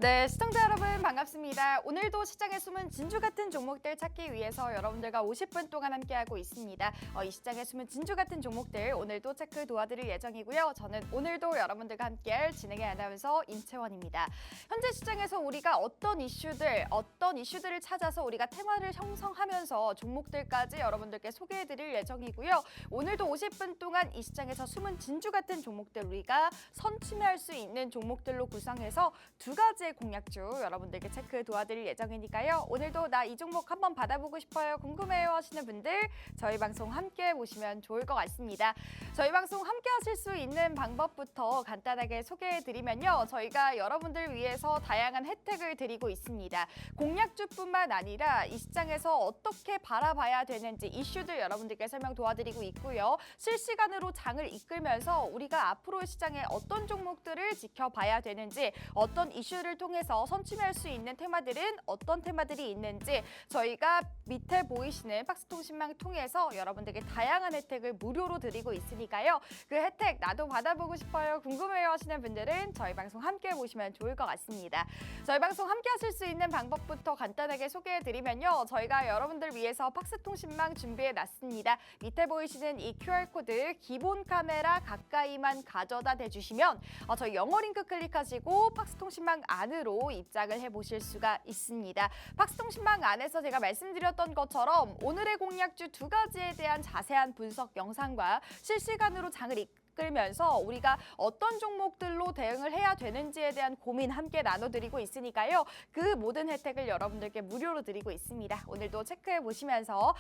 네, 시청자 여러분 반갑습니다. 오늘도 시장에 숨은 진주 같은 종목들 찾기 위해서 여러분들과 50분 동안 함께하고 있습니다. 이 시장에 숨은 진주 같은 종목들 오늘도 체크 도와드릴 예정이고요. 저는 오늘도 여러분들과 함께할 진행의 아나운서 임채원입니다. 현재 시장에서 우리가 어떤 이슈들을 찾아서 우리가 테마를 형성하면서 종목들까지 여러분들께 소개해드릴 예정이고요. 오늘도 50분 동안 이 시장에서 숨은 진주 같은 종목들 우리가 선취할 수 있는 종목들로 구성해서 두 가지의 공략주 여러분들께 체크 도와드릴 예정이니까요. 오늘도 나 이 종목 한번 받아보고 싶어요, 궁금해요 하시는 분들 저희 방송 함께 보시면 좋을 것 같습니다. 저희 방송 함께 하실 수 있는 방법부터 간단하게 소개해드리면요. 저희가 여러분들 위해서 다양한 혜택을 드리고 있습니다. 공략주뿐만 아니라 이 시장에서 어떻게 바라봐야 되는지 이슈들 여러분들께 설명 도와드리고 있고요. 실시간으로 장을 이끌면서 우리가 앞으로 시장에 어떤 종목들을 지켜봐야 되는지, 어떤 이슈를 통해서 선취할 수 있는 테마들은 어떤 테마들이 있는지 저희가 밑에 보이시는 박스통신망 통해서 여러분들께 다양한 혜택을 무료로 드리고 있으니까요. 그 혜택 나도 받아보고 싶어요, 궁금해요 하시는 분들은 저희 방송 함께 보시면 좋을 것 같습니다. 저희 방송 함께 하실 수 있는 방법부터 간단하게 소개해드리면요. 저희가 여러분들 위해서 박스통신망 준비해놨습니다. 밑에 보이시는 이 QR코드 기본 카메라 가까이만 가져다 대주시면 저희 영어 링크 클릭하시고 박스통신망 안으로 입장을 해보실 수가 있습니다. 박스통신망 안에서 제가 말씀드렸던 것처럼 오늘의 공략주 두 가지에 대한 자세한 분석 영상과 실시간으로 장을 이끌면서 우리가 어떤 종목들로 대응을 해야 되는지에 대한 고민 함께 나눠드리고 있으니까요. 그 모든 혜택을 여러분들께 무료로 드리고 있습니다. 오늘도 체크해 보시면서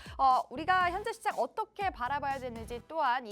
우리가 현재 시장 어떻게 바라봐야 되는지, 또한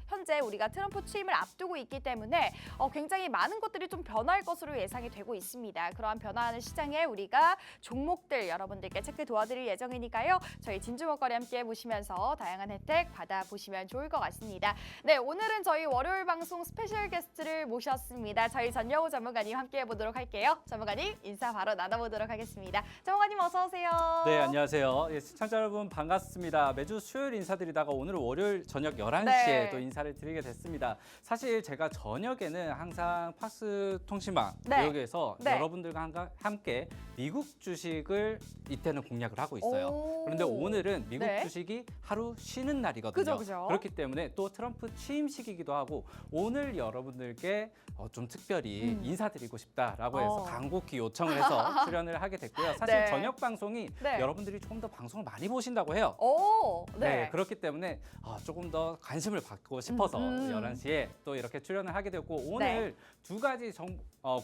현재 우리가 트럼프 취임을 앞두고 있기 때문에 굉장히 많은 것들이 좀 변할 것으로 예상이 되고 있습니다. 그러한 변화하는 시장에 우리가 종목들 여러분들께 체크 도와드릴 예정이니까요. 저희 진주목거리 함께 보시면서 다양한 혜택 받아보시면 좋을 것 같습니다. 네, 오늘은 저희 월요일 방송 스페셜 게스트를 모셨습니다. 저희 전여우 전문가님 함께해 보도록 할게요. 전문가님 인사 바로 나눠보도록 하겠습니다. 전문가님 어서 오세요. 네, 안녕하세요. 시청자 여러분 반갑습니다. 매주 수요일 인사드리다가 오늘 월요일 저녁 11시에 네. 또 인사를 드리게 됐습니다. 사실 제가 저녁에는 항상 팍스 통신망 네. 여기에서 네. 여러분들과 함께 미국 주식을 이때는 공략을 하고 있어요. 오. 그런데 오늘은 미국 네. 주식이 하루 쉬는 날이거든요. 그죠. 그렇기 때문에 또 트럼프 취임 시기이기도 하고 오늘 여러분들께 좀 특별히 인사드리고 싶다라고 해서 간곡히 요청을 해서 출연을 하게 됐고요. 사실 네. 저녁 방송이 네. 여러분들이 조금 더 방송을 많이 보신다고 해요. 오, 네, 그렇기 때문에 조금 더 관심을 받고 싶어서 11시에 또 이렇게 출연을 하게 되었고 오늘 두 가지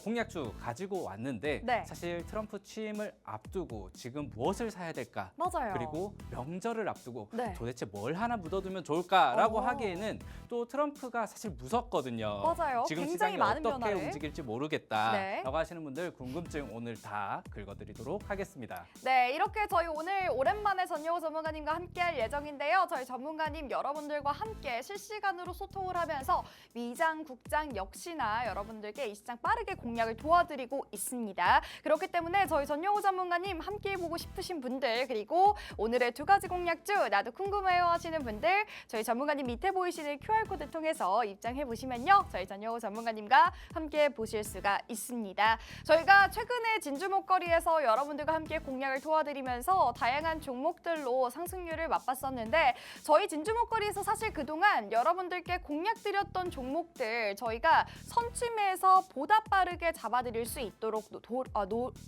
공약주 가지고 왔는데 네. 사실 트럼프 취임을 앞두고 지금 무엇을 사야 될까? 맞아요. 그리고 명절을 앞두고 네. 도대체 뭘 하나 묻어두면 좋을까라고 오. 하기에는 또 트럼프가 사실 무섭거든요. 맞아요. 지금 굉장히 시장이 많은 어떻게 변화를. 움직일지 모르겠다라고 네. 하시는 분들 궁금증 오늘 다 긁어드리도록 하겠습니다. 네, 이렇게 저희 오늘 오랜만에 전여우 전문가님과 함께할 예정인데요. 저희 전문가님 여러분들과 함께 실시간으로 소통을 하면서 미장, 국장 역시나 여러분들께 이 시장 빠르게 공략을 도와드리고 있습니다. 그렇기 때문에 저희 전여우 전문가님 함께 해보고 싶으신 분들, 그리고 오늘의 두 가지 공략주 나도 궁금해요 하시는 분들 저희 전문가님 밑에 보이시는 QR코드 통해서 입장해 보시면요. 저희 전여우 전문가님과 함께 보실 수가 있습니다. 저희가 최근에 진주목거리에서 여러분들과 함께 공략을 도와드리면서 다양한 종목들로 상승률을 맛봤었는데 저희 진주목거리에서 사실 그동안 여러분들께 공략드렸던 종목들 저희가 선취매에서 보다 빠르게 잡아드릴 수 있도록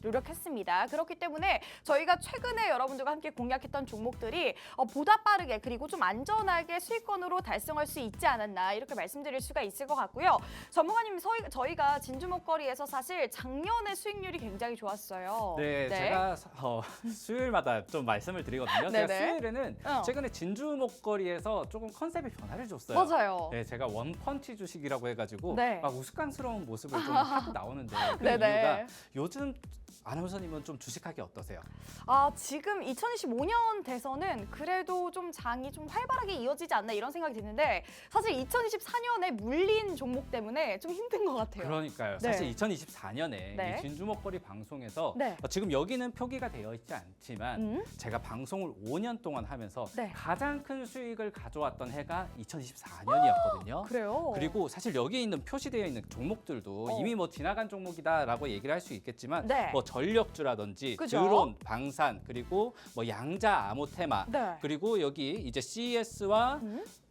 노력했습니다. 그렇기 때문에 저희가 최근에 여러분들과 함께 공략했던 종목들이 보다 빠르게 그리고 좀 안전하게 수익권으로 달성할 수 있지 않았나 이렇게 말씀드릴 수가 있을 것 같고요. 전문가님 저희가 진주목거리에서 사실 작년에 수익률이 굉장히 좋았어요. 네, 제가 수요일마다 좀 말씀을 드리거든요. 제가 네네. 수요일에는 최근에 진주 목걸이에서 조금 컨셉의 변화를 줬어요. 맞아요. 네, 제가 원펀치 주식이라고 해가지고 네. 막 우스꽝스러운 모습을 좀 하고 나오는데 그 네네. 이유가 요즘 아나운서님은 좀 주식하기 어떠세요? 지금 2025년 돼서는 그래도 좀 장이 좀 활발하게 이어지지 않나 이런 생각이 드는데 사실 2024년에 물린 종목 때문에 좀 힘든 것 같아요. 그러니까요. 네. 사실 2024년에 네. 이 진주먹거리 방송에서 네. 지금 여기는 표기가 되어 있지 않지만 제가 방송을 5년 동안 하면서 네. 가장 큰 수익을 가져왔던 해가 2024년이었거든요. 그래요? 그리고 사실 여기 있는 표시되어 있는 종목들도 이미 뭐 지나간 종목이다라고 얘기를 할 수 있겠지만 네. 뭐 전력주라든지 그죠? 드론, 방산, 그리고 뭐 양자, 아모테마, 네. 그리고 여기 이제 CES와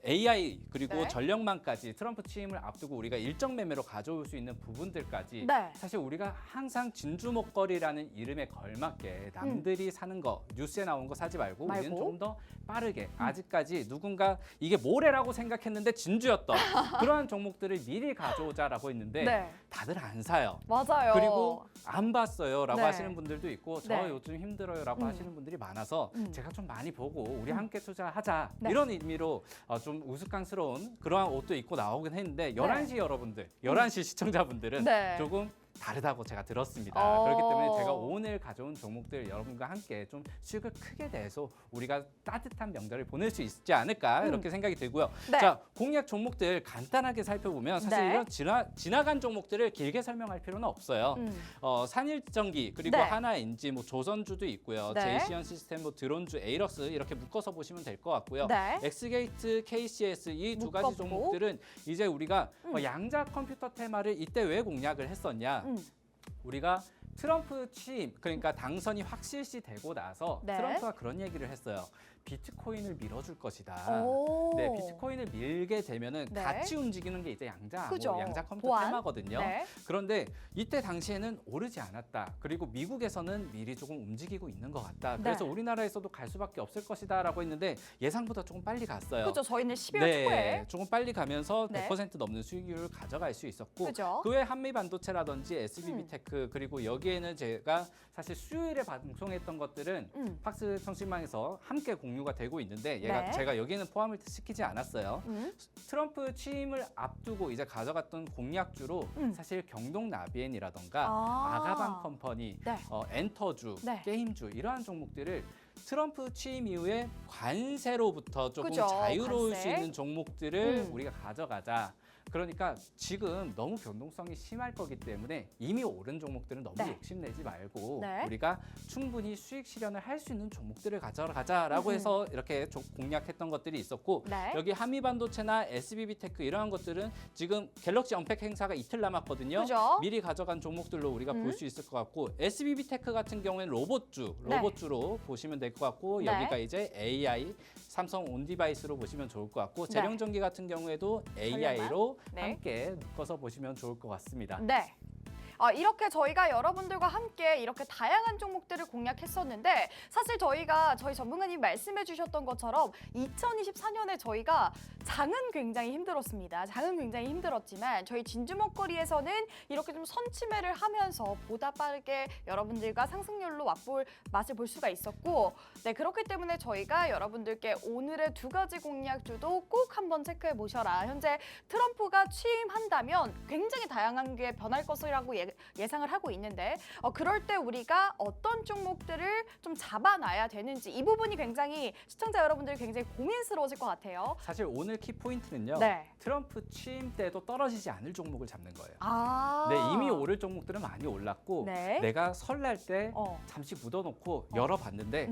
AI 그리고 네. 전력망까지 트럼프 취임을 앞두고 우리가 일정 매매로 가져올 수 있는 부분들까지 네. 사실 우리가 항상 진주 먹거리라는 이름에 걸맞게 남들이 사는 거 뉴스에 나온 거 사지 말고 우리는 좀 더 빠르게 아직까지 누군가 이게 모래라고 생각했는데 진주였던 그러한 종목들을 미리 가져오자라고 했는데 네. 다들 안 사요. 맞아요. 그리고 안 봤어요라고 네. 하시는 분들도 있고 저 네. 요즘 힘들어요라고 하시는 분들이 많아서 제가 좀 많이 보고 우리 함께 투자하자 네. 이런 의미로 좀 우스꽝스러운 그러한 옷도 입고 나오긴 했는데 11시 여러분들, 11시 시청자분들은 네. 조금 다르다고 제가 들었습니다. 어. 그렇기 때문에 제가 오늘 가져온 종목들 여러분과 함께 좀 수익을 크게 내서 우리가 따뜻한 명절을 보낼 수 있지 않을까 이렇게 생각이 들고요. 네. 자, 공략 종목들 간단하게 살펴보면 사실 네. 이런 지나간 종목들을 길게 설명할 필요는 없어요. 산일전기 그리고 네. 하나엔지, 뭐 조선주도 있고요. 네. 제이시언 시스템, 뭐 드론주, 에이럭스 이렇게 묶어서 보시면 될 것 같고요. 네. 엑스게이트, KCS 이 두 가지 묶어보고. 종목들은 이제 우리가 양자 컴퓨터 테마를 이때 왜 공략을 했었냐? 우리가 트럼프 취임, 그러니까 당선이 확실시 되고 나서 네. 트럼프가 그런 얘기를 했어요. 비트코인을 밀어줄 것이다. 오. 네, 비트코인을 밀게 되면은 네. 같이 움직이는 게 이제 양자, 그죠. 뭐 양자 컴퓨터 보안. 테마거든요. 네. 그런데 이때 당시에는 오르지 않았다. 그리고 미국에서는 미리 조금 움직이고 있는 것 같다. 그래서 네. 우리나라에서도 갈 수밖에 없을 것이다라고 했는데 예상보다 조금 빨리 갔어요. 그렇죠. 저희는 12월 네, 초에. 조금 빨리 가면서 네. 100% 넘는 수익률을 가져갈 수 있었고 그죠. 그 외 한미반도체라든지 SBB테크 그리고 여기에는 제가 사실 수요일에 방송했던 것들은 팍스 통신망에서 함께 공유가 되고 있는데 네. 제가 여기에는 포함을 시키지 않았어요. 음. 트럼프 취임을 앞두고 이제 가져갔던 공략주로 사실 경동나비엔이라던가 아가방 컴퍼니, 네. 엔터주, 네. 게임주 이러한 종목들을 트럼프 취임 이후에 관세로부터 조금 그죠, 자유로울 관세. 수 있는 종목들을 우리가 가져가자. 그러니까 지금 너무 변동성이 심할 거기 때문에 이미 오른 종목들은 너무 네. 욕심내지 말고 네. 우리가 충분히 수익 실현을 할 수 있는 종목들을 가져가자라고 해서 이렇게 공략했던 것들이 있었고 네. 여기 한미반도체나 SBB테크 이러한 것들은 지금 갤럭시 언팩 행사가 이틀 남았거든요. 그죠. 미리 가져간 종목들로 우리가 볼 수 있을 것 같고 SBB테크 같은 경우에는 네. 로봇주로 보시면 될 것 같고 네. 여기가 이제 AI, 삼성 온디바이스로 보시면 좋을 것 같고 네. 재령전기 같은 경우에도 AI로 네. 함께 묶어서 보시면 좋을 것 같습니다. 네. 이렇게 저희가 여러분들과 함께 이렇게 다양한 종목들을 공략했었는데 사실 저희 전문가님 말씀해 주셨던 것처럼 2024년에 저희가 장은 굉장히 힘들었습니다. 장은 굉장히 힘들었지만 저희 진주먹거리에서는 이렇게 좀 선취매를 하면서 보다 빠르게 여러분들과 상승률로 맛을 볼 수가 있었고 네 그렇기 때문에 저희가 여러분들께 오늘의 두 가지 공략주도 꼭 한번 체크해 보셔라. 현재 트럼프가 취임한다면 굉장히 다양한 게 변할 것이라고 예상을 하고 있는데 그럴 때 우리가 어떤 종목들을 좀 잡아놔야 되는지 이 부분이 굉장히 시청자 여러분들이 굉장히 고민스러워질 것 같아요. 사실 오늘 키포인트는요. 네. 트럼프 취임 때도 떨어지지 않을 종목을 잡는 거예요. 아. 네, 이미 오를 종목들은 많이 올랐고 네. 내가 설날 때 잠시 묻어놓고 열어봤는데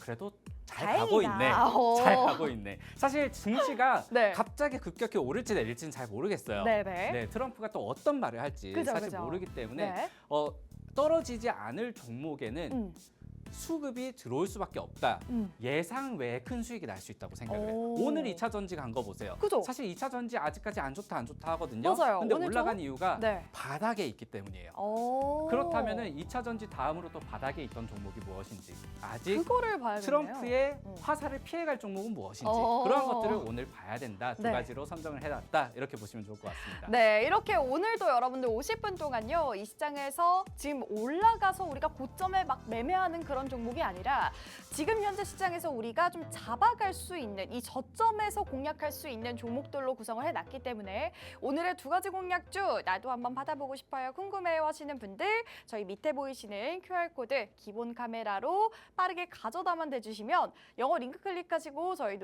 그래도 잘 가고 있네. 잘 가고 있네. 사실 증시가 네. 갑자기 급격히 오를지 내릴지는 잘 모르겠어요. 네네. 네, 트럼프가 또 어떤 말을 할지 그죠, 사실 그죠. 모르기 때문에 네. 떨어지지 않을 종목에는 수급이 들어올 수밖에 없다. 예상 외에 큰 수익이 날 수 있다고 생각을 해요. 오. 오늘 2차 전지 간 거 보세요. 그죠? 사실 2차 전지 아직까지 안 좋다 하거든요. 맞아요. 근데 오늘 올라간 좀? 이유가 네. 바닥에 있기 때문이에요. 오. 그렇다면은 2차 전지 다음으로 또 바닥에 있던 종목이 무엇인지 아직 그거를 봐야겠네요. 트럼프의 화살을 피해갈 종목은 무엇인지 그러한 것들을 오늘 봐야 된다. 두 네. 가지로 선정을 해놨다. 이렇게 보시면 좋을 것 같습니다. 네, 이렇게 오늘도 여러분들 50분 동안요. 이 시장에서 지금 올라가서 우리가 고점에 막 매매하는 그런 그런 종목이 아니라 지금 현재 시장에서 우리가 좀 잡아갈 수 있는 이 저점에서 공략할 수 있는 종목들로 구성을 해놨기 때문에 오늘의 두 가지 공략주 나도 한번 받아보고 싶어요, 궁금해요 하시는 분들 저희 밑에 보이시는 QR코드 기본 카메라로 빠르게 가져다만 대주시면 영어 링크 클릭하시고 저희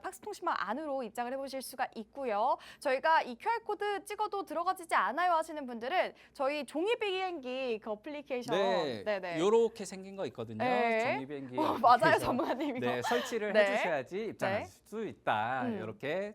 팍스통신망 안으로 입장을 해보실 수가 있고요. 저희가 이 QR코드 찍어도 들어가지지 않아요 하시는 분들은 저희 종이 비행기 그 어플리케이션 네네. 요렇게 생긴 거 있거든요. 네. 종이 비행기. 맞아요, 전문가님 이거. 네, 설치를 네. 해주셔야지 입장할 네. 수 있다. 음. 이렇게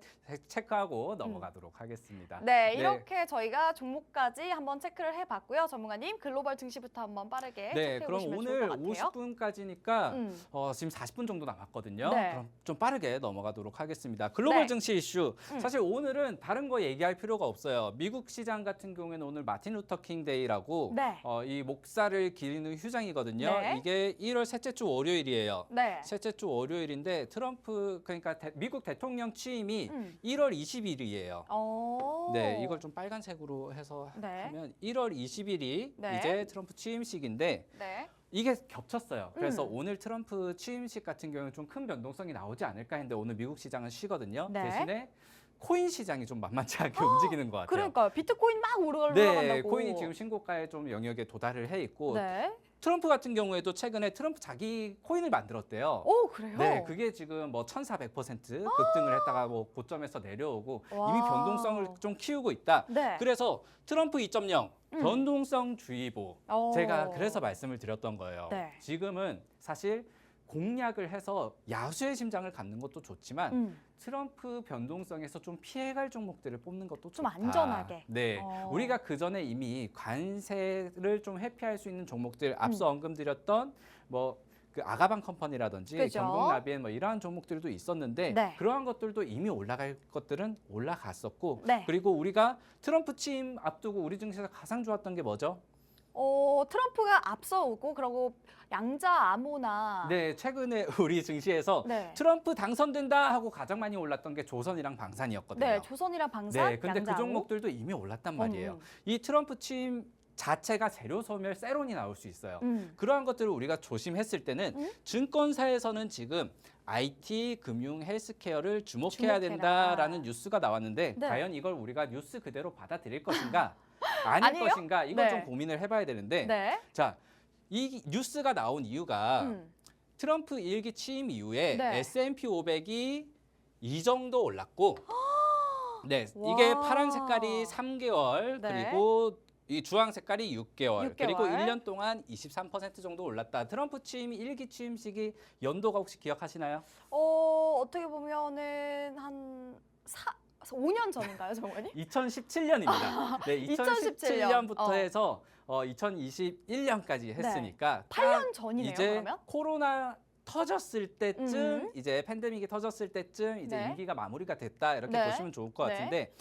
체크하고 넘어가도록 하겠습니다. 네, 이렇게 저희가 종목까지 한번 체크를 해봤고요. 전문가님 글로벌 증시부터 한번 빠르게 네, 체크해 그럼 보시면 오늘 좋을 것 같아요. 50분까지니까 지금 40분 정도 남았거든요. 네. 그럼 좀 빠르게 넘어가도록 하겠습니다. 글로벌 네. 증시 이슈. 사실 오늘은 다른 거 얘기할 필요가 없어요. 미국 시장 같은 경우에는 오늘 마틴 루터 킹 데이라고 네. 이 목사를 기리는 휴장이거든요. 네. 이게 1월 셋째 주 월요일이에요. 네. 셋째 주 월요일인데 트럼프 그러니까 미국 대통령 취임이 음. 1월 20일이에요. 오. 네, 이걸 좀 빨간색으로 해서 네. 하면 1월 20일이 네. 이제 트럼프 취임식인데 네. 이게 겹쳤어요. 그래서 음. 오늘 트럼프 취임식 같은 경우는 좀 큰 변동성이 나오지 않을까 했는데 오늘 미국 시장은 쉬거든요. 네. 대신에 코인 시장이 좀 만만치 않게 움직이는 것 같아요. 그러니까요. 비트코인 막 올라간다고. 네, 코인이 지금 신고가에 좀 영역에 도달을 해 있고 네. 트럼프 같은 경우에도 최근에 트럼프 자기 코인을 만들었대요. 오, 그래요? 네, 그게 지금 뭐 1,400% 급등을 했다가 뭐 고점에서 내려오고 와. 이미 변동성을 좀 키우고 있다. 네. 그래서 트럼프 2.0 변동성주의보 오. 제가 그래서 말씀을 드렸던 거예요. 네. 지금은 사실 공략을 해서 야수의 심장을 갖는 것도 좋지만 트럼프 변동성에서 좀 피해갈 종목들을 뽑는 것도 좀 좋다. 안전하게. 네, 우리가 그 전에 이미 관세를 좀 회피할 수 있는 종목들 앞서 언급드렸던 뭐 그 아가방 컴퍼니라든지 그죠. 경북나비엔 뭐 이러한 종목들도 있었는데 네. 그러한 것들도 이미 올라갈 것들은 올라갔었고 네. 그리고 우리가 트럼프 취임 앞두고 우리 증시에서 가장 좋았던 게 뭐죠? 트럼프가 앞서오고 그리고 양자 암호나 네, 최근에 우리 증시에서 네. 트럼프 당선된다 하고 가장 많이 올랐던 게 조선이랑 방산이었거든요. 네, 조선이랑 방산, 네, 근데 양자 그 암호. 종목들도 이미 올랐단 말이에요. 이 트럼프 취임 자체가 재료 소멸 세론이 나올 수 있어요. 그러한 것들을 우리가 조심했을 때는 증권사에서는 지금 IT, 금융, 헬스케어를 주목해야 주목해라. 된다라는 뉴스가 나왔는데 네. 과연 이걸 우리가 뉴스 그대로 받아들일 것인가 아닐 아니에요? 것인가 이걸 네. 좀 고민을 해봐야 되는데 네. 자, 이 뉴스가 나온 이유가 음. 트럼프 1기 취임 이후에 네. S&P 500이 이 정도 올랐고 네, 와. 이게 파란 색깔이 3개월 네. 그리고 이 주황 색깔이 6개월, 그리고 6개월. 1년 동안 23% 정도 올랐다. 트럼프 취임 1기 취임식이 연도가 혹시 기억하시나요? 어떻게 보면은 한 5년 전인가요, 정원이? 2017년입니다. 네, 2017년부터 해서 2021년까지 했으니까 8년 전이네요, 이제 그러면? 코로나 터졌을 때쯤 이제 팬데믹이 터졌을 때쯤 이제 네. 임기가 마무리가 됐다 이렇게 네. 보시면 좋을 것 네. 같은데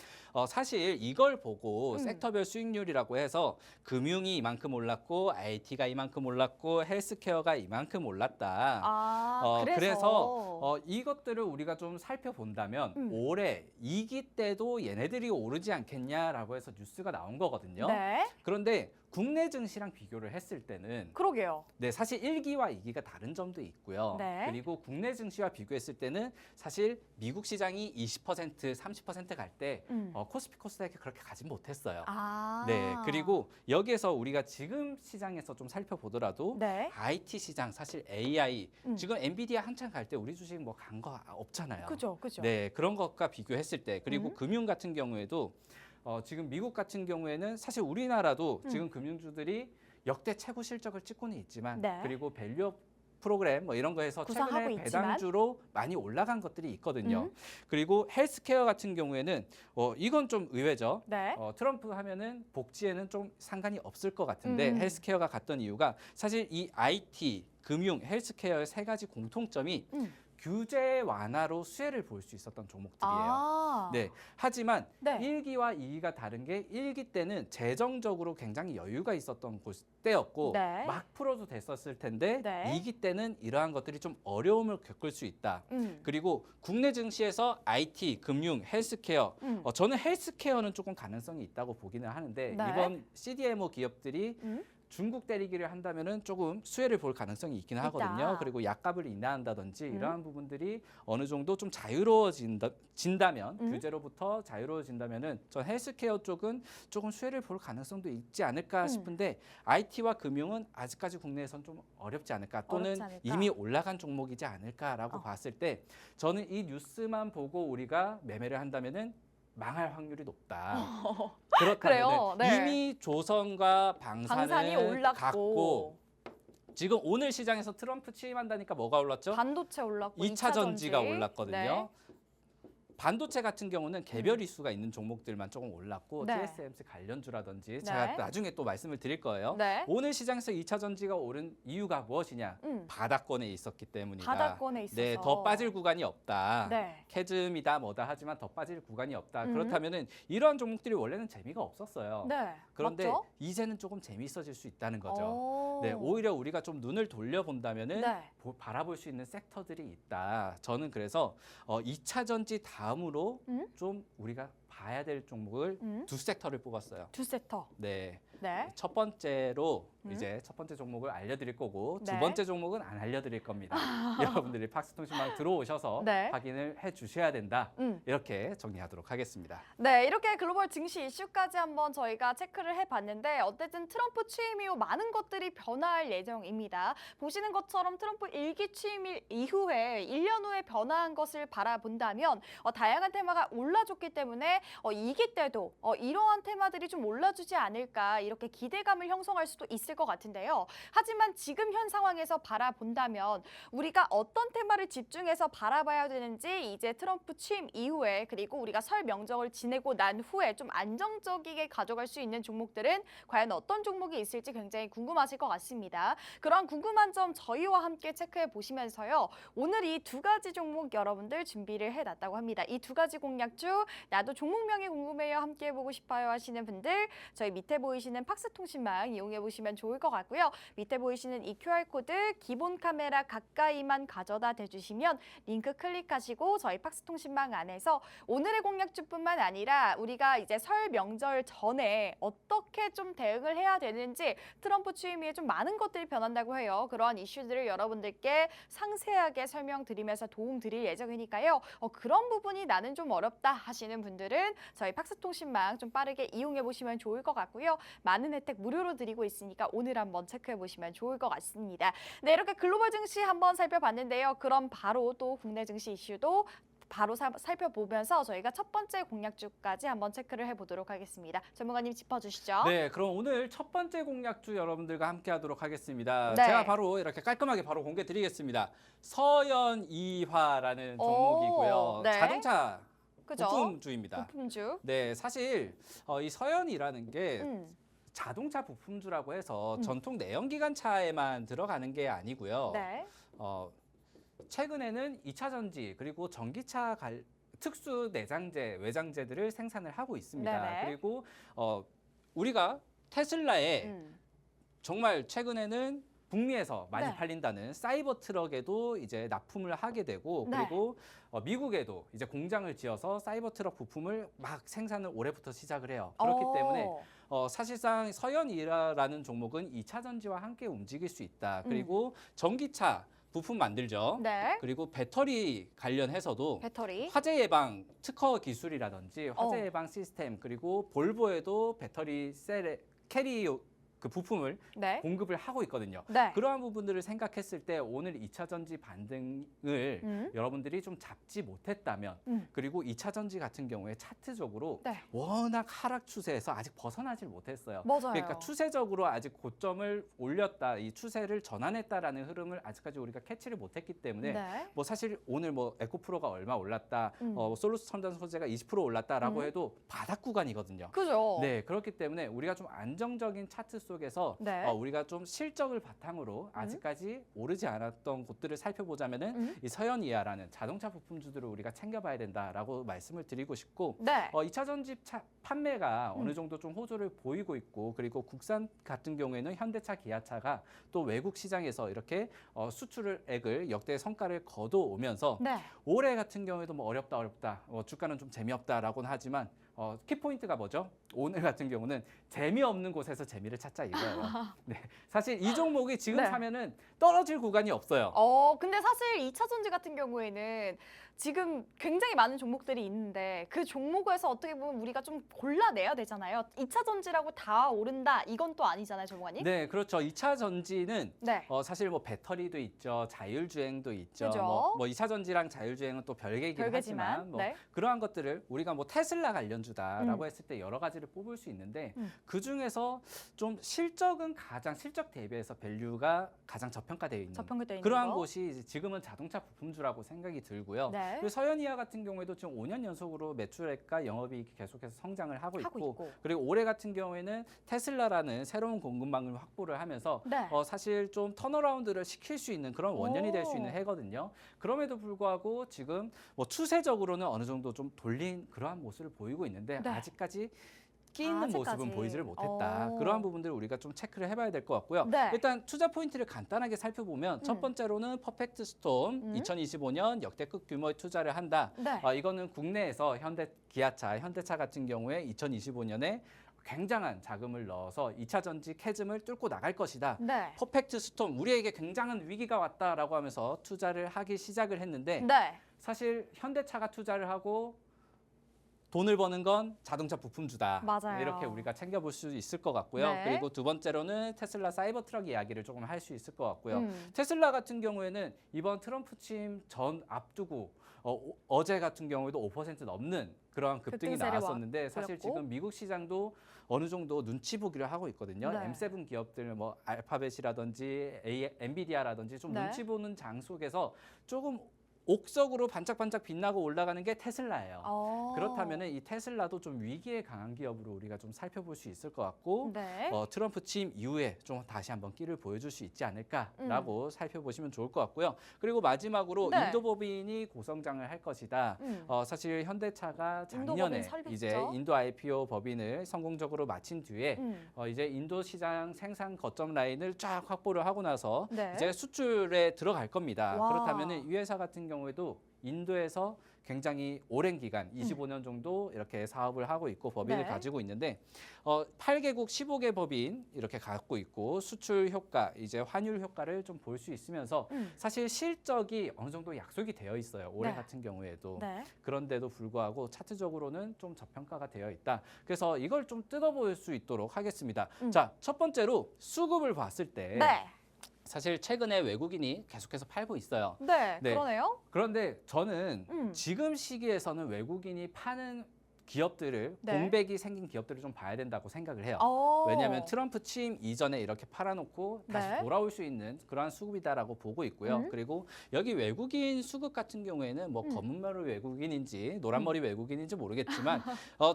사실 이걸 보고 섹터별 수익률이라고 해서 금융이 이만큼 올랐고 IT가 이만큼 올랐고 헬스케어가 이만큼 올랐다. 그래서 이것들을 우리가 좀 살펴본다면 올해 2기 때도 얘네들이 오르지 않겠냐라고 해서 뉴스가 나온 거거든요. 네. 그런데 국내 증시랑 비교를 했을 때는 그러게요. 네, 사실 1기와 2기가 다른 점도 있고요. 네. 그리고 국내 증시와 비교했을 때는 사실 미국 시장이 20%, 30%갈 때 코스피 코스닥이 그렇게 가진 못했어요. 네, 그리고 여기에서 우리가 지금 시장에서 좀 살펴보더라도 네. IT 시장, 사실 AI, 지금 엔비디아 한창 갈 때 우리 주식 뭐 간 거 없잖아요. 그죠, 그죠. 네, 그런 것과 비교했을 때 그리고 금융 같은 경우에도 지금 미국 같은 경우에는 사실 우리나라도 지금 금융주들이 역대 최고 실적을 찍고는 있지만 네. 그리고 밸류업 프로그램 뭐 이런 거에서 구성하고 최근에 있지만. 배당주로 많이 올라간 것들이 있거든요. 그리고 헬스케어 같은 경우에는 이건 좀 의외죠. 네. 트럼프 하면은 복지에는 좀 상관이 없을 것 같은데 헬스케어가 갔던 이유가 사실 이 IT, 금융, 헬스케어의 세 가지 공통점이 규제 완화로 수혜를 볼 수 있었던 종목들이에요. 네. 하지만 네. 1기와 2기가 다른 게 1기 때는 재정적으로 굉장히 여유가 있었던 때였고 네. 막 풀어도 됐었을 텐데 네. 2기 때는 이러한 것들이 좀 어려움을 겪을 수 있다. 그리고 국내 증시에서 IT, 금융, 헬스케어 저는 헬스케어는 조금 가능성이 있다고 보기는 하는데 네. 이번 CDMO 기업들이 중국 때리기를 한다면은 조금 수혜를 볼 가능성이 있긴 하거든요. 있다. 그리고 약값을 인하한다든지 음. 이러한 부분들이 어느 정도 좀 진다면 규제로부터 자유로워진다면은 전 헬스케어 쪽은 조금 수혜를 볼 가능성도 있지 않을까 싶은데 IT와 금융은 아직까지 국내에선 좀 어렵지 않을까 또는 어렵지 않을까? 이미 올라간 종목이지 않을까라고 봤을 때 저는 이 뉴스만 보고 우리가 매매를 한다면은 망할 확률이 높다. 그렇다면 그래요? 네. 이미 조선과 방산이 방산을 올랐고 갖고 지금 오늘 시장에서 트럼프 취임한다니까 뭐가 올랐죠? 반도체 올랐고 2차 전지가 올랐거든요. 네. 반도체 같은 경우는 개별 이슈가 있는 종목들만 조금 올랐고 네. TSMC 관련주라든지 네. 제가 나중에 또 말씀을 드릴 거예요. 네. 오늘 시장에서 2차 전지가 오른 이유가 무엇이냐? 바닥권에 있었기 때문이다. 바닥권에 있어서 네, 더 빠질 구간이 없다. 네. 캐즘이다 뭐다 하지만 더 빠질 구간이 없다. 그렇다면은 이러한 종목들이 원래는 재미가 없었어요. 네. 그런데 맞죠? 이제는 조금 재미있어질 수 있다는 거죠. 오. 네, 오히려 우리가 좀 눈을 돌려본다면은 네. 바라볼 수 있는 섹터들이 있다. 저는 그래서 2차 전지 다음으로 좀 우리가 봐야 될 종목을 두 섹터를 뽑았어요. 두 섹터. 네. 네. 첫 번째로 이제 첫 번째 종목을 알려드릴 거고 네. 두 번째 종목은 안 알려드릴 겁니다. 여러분들이 팍스통신망 들어오셔서 네. 확인을 해주셔야 된다. 이렇게 정리하도록 하겠습니다. 네, 이렇게 글로벌 증시 이슈까지 한번 저희가 체크를 해봤는데 어쨌든 트럼프 취임 이후 많은 것들이 변화할 예정입니다. 보시는 것처럼 트럼프 일기 취임 이후에 1년 후에 변화한 것을 바라본다면 다양한 테마가 올라줬기 때문에 2기 때도 이러한 테마들이 좀 올라주지 않을까 이렇게 기대감을 형성할 수도 있을 것 같은데요. 하지만 지금 현 상황에서 바라본다면 우리가 어떤 테마를 집중해서 바라봐야 되는지 이제 트럼프 취임 이후에 그리고 우리가 설 명절을 지내고 난 후에 좀 안정적이게 가져갈 수 있는 종목들은 과연 어떤 종목이 있을지 굉장히 궁금하실 것 같습니다. 그런 궁금한 점 저희와 함께 체크해 보시면서요. 오늘 이 두 가지 종목 여러분들 준비를 해놨다고 합니다. 이 두 가지 공략주 나도 종목명이 궁금해요 함께 해보고 싶어요 하시는 분들 저희 밑에 보이시는 팍스통신망 이용해 보시면 좋을 것 같고요. 밑에 보이시는 이 QR코드 기본 카메라 가까이만 가져다 대주시면 링크 클릭하시고 저희 팍스통신망 안에서 오늘의 공략주뿐만 아니라 우리가 이제 설 명절 전에 어떻게 좀 대응을 해야 되는지 트럼프 취임 이후에 좀 많은 것들이 변한다고 해요. 그러한 이슈들을 여러분들께 상세하게 설명드리면서 도움 드릴 예정이니까요. 그런 부분이 나는 좀 어렵다 하시는 분들은 저희 팍스통신망 좀 빠르게 이용해 보시면 좋을 것 같고요. 많은 혜택 무료로 드리고 있으니까 오늘 한번 체크해 보시면 좋을 것 같습니다. 네, 이렇게 글로벌 증시 한번 살펴봤는데요. 그럼 바로 또 국내 증시 이슈도 바로 살펴보면서 저희가 첫 번째 공략주까지 한번 체크를 해보도록 하겠습니다. 전문가님 짚어주시죠. 네, 그럼 오늘 첫 번째 공략주 여러분들과 함께하도록 하겠습니다. 네. 제가 바로 이렇게 깔끔하게 바로 공개드리겠습니다. 서연이화라는 종목이고요. 네. 자동차 그죠? 부품주입니다. 부품주. 네, 사실 이 서연이라는 게 음. 자동차 부품주라고 해서 전통 내연기관차에만 들어가는 게 아니고요. 네. 최근에는 2차 전지 그리고 전기차 특수 내장재, 외장재들을 생산을 하고 있습니다. 네네. 그리고 우리가 테슬라에 정말 최근에는 북미에서 많이 네. 팔린다는 사이버 트럭에도 이제 납품을 하게 되고 네. 그리고 미국에도 이제 공장을 지어서 사이버 트럭 부품을 막 생산을 올해부터 시작을 해요. 그렇기 때문에 사실상 서연이라는 종목은 2차 전지와 함께 움직일 수 있다. 그리고 전기차 부품 만들죠. 네. 그리고 배터리 관련해서도 배터리. 화재 예방 특허 기술이라든지 화재 예방 시스템 그리고 볼보에도 배터리 셀 캐리 그 부품을 네. 공급을 하고 있거든요. 네. 그러한 부분들을 생각했을 때 오늘 2차 전지 반등을 여러분들이 좀 잡지 못했다면 그리고 2차 전지 같은 경우에 차트적으로 네. 워낙 하락 추세에서 아직 벗어나질 못했어요. 맞아요. 그러니까 추세적으로 아직 고점을 올렸다, 이 추세를 전환했다라는 흐름을 아직까지 우리가 캐치를 못했기 때문에 네. 뭐 사실 오늘 뭐 에코프로가 얼마 올랐다, 솔루스 첨단 소재가 20% 올랐다라고 해도 바닥 구간이거든요. 그죠? 네, 그렇기 때문에 우리가 좀 안정적인 차트 속에서 네. 우리가 좀 실적을 바탕으로 아직까지 오르지 않았던 곳들을 살펴보자면은 이 서연이아라는 자동차 부품주들을 우리가 챙겨봐야 된다라고 말씀을 드리고 싶고 네. 2차 전지 판매가 어느 정도 좀 호조를 보이고 있고 그리고 국산 같은 경우에는 현대차, 기아차가 또 외국 시장에서 이렇게 수출액을 역대 성과를 거둬오면서 네. 올해 같은 경우에도 뭐 어렵다 주가는 좀 재미없다라고는 하지만 키포인트가 뭐죠? 오늘 같은 경우는 재미없는 곳에서 재미를 찾자 이거예요. 네, 사실 이 종목이 지금 네. 사면은 떨어질 구간이 없어요. 근데 사실 2차 전지 같은 경우에는 지금 굉장히 많은 종목들이 있는데 그 종목에서 어떻게 보면 우리가 좀 골라내야 되잖아요. 2차 전지라고 다 오른다 이건 또 아니잖아요, 조목아님? 네, 그렇죠. 2차 전지는 네. 사실 뭐 배터리도 있죠, 자율주행도 있죠. 그죠. 뭐 2차 전지랑 자율주행은 또 별개이긴 별개지만, 하지만 뭐 네. 그러한 것들을 우리가 뭐 테슬라 관련주다라고 했을 때 여러 가지를 뽑을 수 있는데 그 중에서 좀 실적 대비해서 밸류가 가장 저평가되어 있는 저평가되어 있는 그러한 거. 곳이 이제 지금은 자동차 부품주라고 생각이 들고요. 네. 그리고 서현이아 같은 경우에도 지금 5년 연속으로 매출액과 영업이익이 계속해서 성장을 하고 있고 그리고 올해 같은 경우에는 테슬라라는 새로운 공급망을 확보를 하면서 네. 사실 좀 턴어라운드를 시킬 수 있는 그런 원년이 될 수 있는 해거든요. 그럼에도 불구하고 지금 뭐 추세적으로는 어느 정도 좀 돌린 그러한 모습을 보이고 있는데 네. 아직까지 끼 있는 아직까지. 모습은 보이지를 못했다. 오. 그러한 부분들을 우리가 좀 체크를 해봐야 될 것 같고요. 네. 일단 투자 포인트를 간단하게 살펴보면 첫 번째로는 퍼펙트 스톰 2025년 역대급 규모의 투자를 한다. 네. 이거는 국내에서 현대차 같은 경우에 2025년에 굉장한 자금을 넣어서 2차 전지 캐즘을 뚫고 나갈 것이다. 네. 퍼펙트 스톰, 우리에게 굉장한 위기가 왔다라고 하면서 투자를 하기 시작을 했는데 네. 사실 현대차가 투자를 하고 돈을 버는 건 자동차 부품주다. 맞아요. 이렇게 우리가 챙겨볼 수 있을 것 같고요. 네. 그리고 두 번째로는 테슬라 사이버 트럭 이야기를 조금 할 수 있을 것 같고요. 음. 테슬라 같은 경우에는 이번 트럼프 취임 전 앞두고 어제 같은 경우에도 5% 넘는 그러한 급등이 급등세를 나왔었는데 사실 보였고. 지금 미국 시장도 어느 정도 눈치 보기를 하고 있거든요. 네. M7 기업들 뭐 알파벳이라든지 엔비디아라든지 좀 네. 눈치 보는 장 속에서 조금 옥석으로 반짝반짝 빛나고 올라가는 게 테슬라예요. 그렇다면 이 테슬라도 좀 위기에 강한 기업으로 우리가 좀 살펴볼 수 있을 것 같고 네. 트럼프 취임 이후에 좀 다시 한번 끼를 보여줄 수 있지 않을까라고 살펴보시면 좋을 것 같고요. 그리고 마지막으로 네. 인도법인이 고성장을 할 것이다. 사실 현대차가 작년에 인도법인 설비죠. 이제 인도 IPO 법인을 성공적으로 마친 뒤에 이제 인도 시장 생산 거점 라인을 쫙 확보를 하고 나서 네. 이제 수출에 들어갈 겁니다. 와. 그렇다면 이 회사 같은 경우에도 인도에서 굉장히 오랜 기간 25년 정도 이렇게 사업을 하고 있고 법인을 네. 가지고 있는데 8개국 15개 법인 이렇게 갖고 있고 수출 효과 이제 환율 효과를 좀 볼 수 있으면서 사실 실적이 어느 정도 약속이 되어 있어요. 올해 네. 같은 경우에도 네. 그런데도 불구하고 차트적으로는 좀 저평가가 되어 있다. 그래서 이걸 좀 뜯어볼 수 있도록 하겠습니다. 자, 첫 번째로 수급을 봤을 때 네. 사실 최근에 외국인이 계속해서 팔고 있어요. 네. 네. 그러네요. 그런데 저는 음. 지금 시기에서는 외국인이 파는 기업들을 네. 공백이 생긴 기업들을 좀 봐야 된다고 생각을 해요. 어. 왜냐하면 트럼프 취임 이전에 이렇게 팔아놓고 다시 네. 돌아올 수 있는 그러한 수급이다라고 보고 있고요. 그리고 여기 외국인 수급 같은 경우에는 뭐 검은머리 외국인인지 노란머리 외국인인지 모르겠지만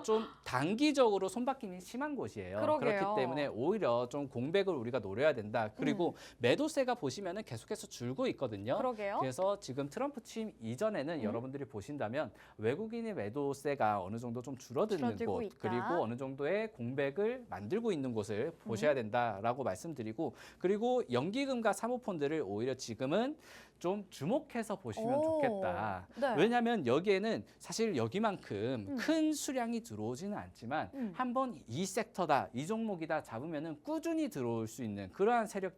좀 단기적으로 손바뀜이 심한 곳이에요. 그러게요. 그렇기 때문에 오히려 좀 공백을 우리가 노려야 된다. 그리고 매도세가 보시면은 계속해서 줄고 있거든요. 그러게요. 그래서 지금 트럼프 취임 이전에는 여러분들이 보신다면 외국인의 매도세가 어느 정도 좀 줄어드는 줄어들고 곳 있다. 그리고 어느 정도의 공백을 만들고 있는 곳을 보셔야 된다라고 말씀드리고 그리고 연기금과 사모펀드를 오히려 지금은 좀 주목해서 보시면 오. 좋겠다. 네. 왜냐하면 여기에는 사실 여기만큼 큰 수량이 들어오지는 않지만 한번 이 섹터다, 이 종목이다 잡으면은 꾸준히 들어올 수 있는 그러한 세력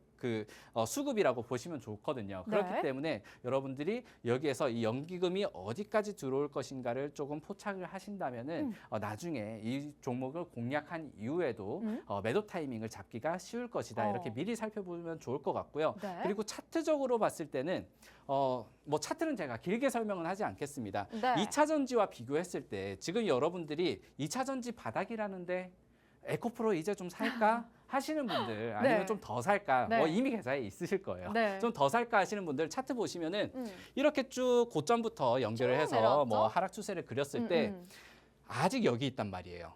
수급이라고 보시면 좋거든요. 그렇기 네. 때문에 여러분들이 여기에서 이 연기금이 어디까지 들어올 것인가를 조금 포착을 하신다면은 나중에 이 종목을 공략한 이후에도 매도 타이밍을 잡기가 쉬울 것이다. 이렇게 미리 살펴보면 좋을 것 같고요. 네. 그리고 차트적으로 봤을 때는 뭐 차트는 제가 길게 설명은 하지 않겠습니다. 네. 2차 전지와 비교했을 때 지금 여러분들이 2차 전지 바닥이라는데 에코프로 이제 좀 살까 하시는 분들 아니면 네. 좀 더 살까 네. 뭐 이미 계좌에 있으실 거예요. 네. 좀 더 살까 하시는 분들 차트 보시면은 음. 이렇게 쭉 고점부터 연결을 쭉 해서 내려왔죠? 뭐 하락 추세를 그렸을 때 아직 여기 있단 말이에요.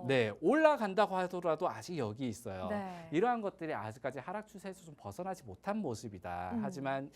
네, 올라간다고 하더라도 아직 여기 있어요. 네. 이러한 것들이 아직까지 하락 추세에서 좀 벗어나지 못한 모습이다. 하지만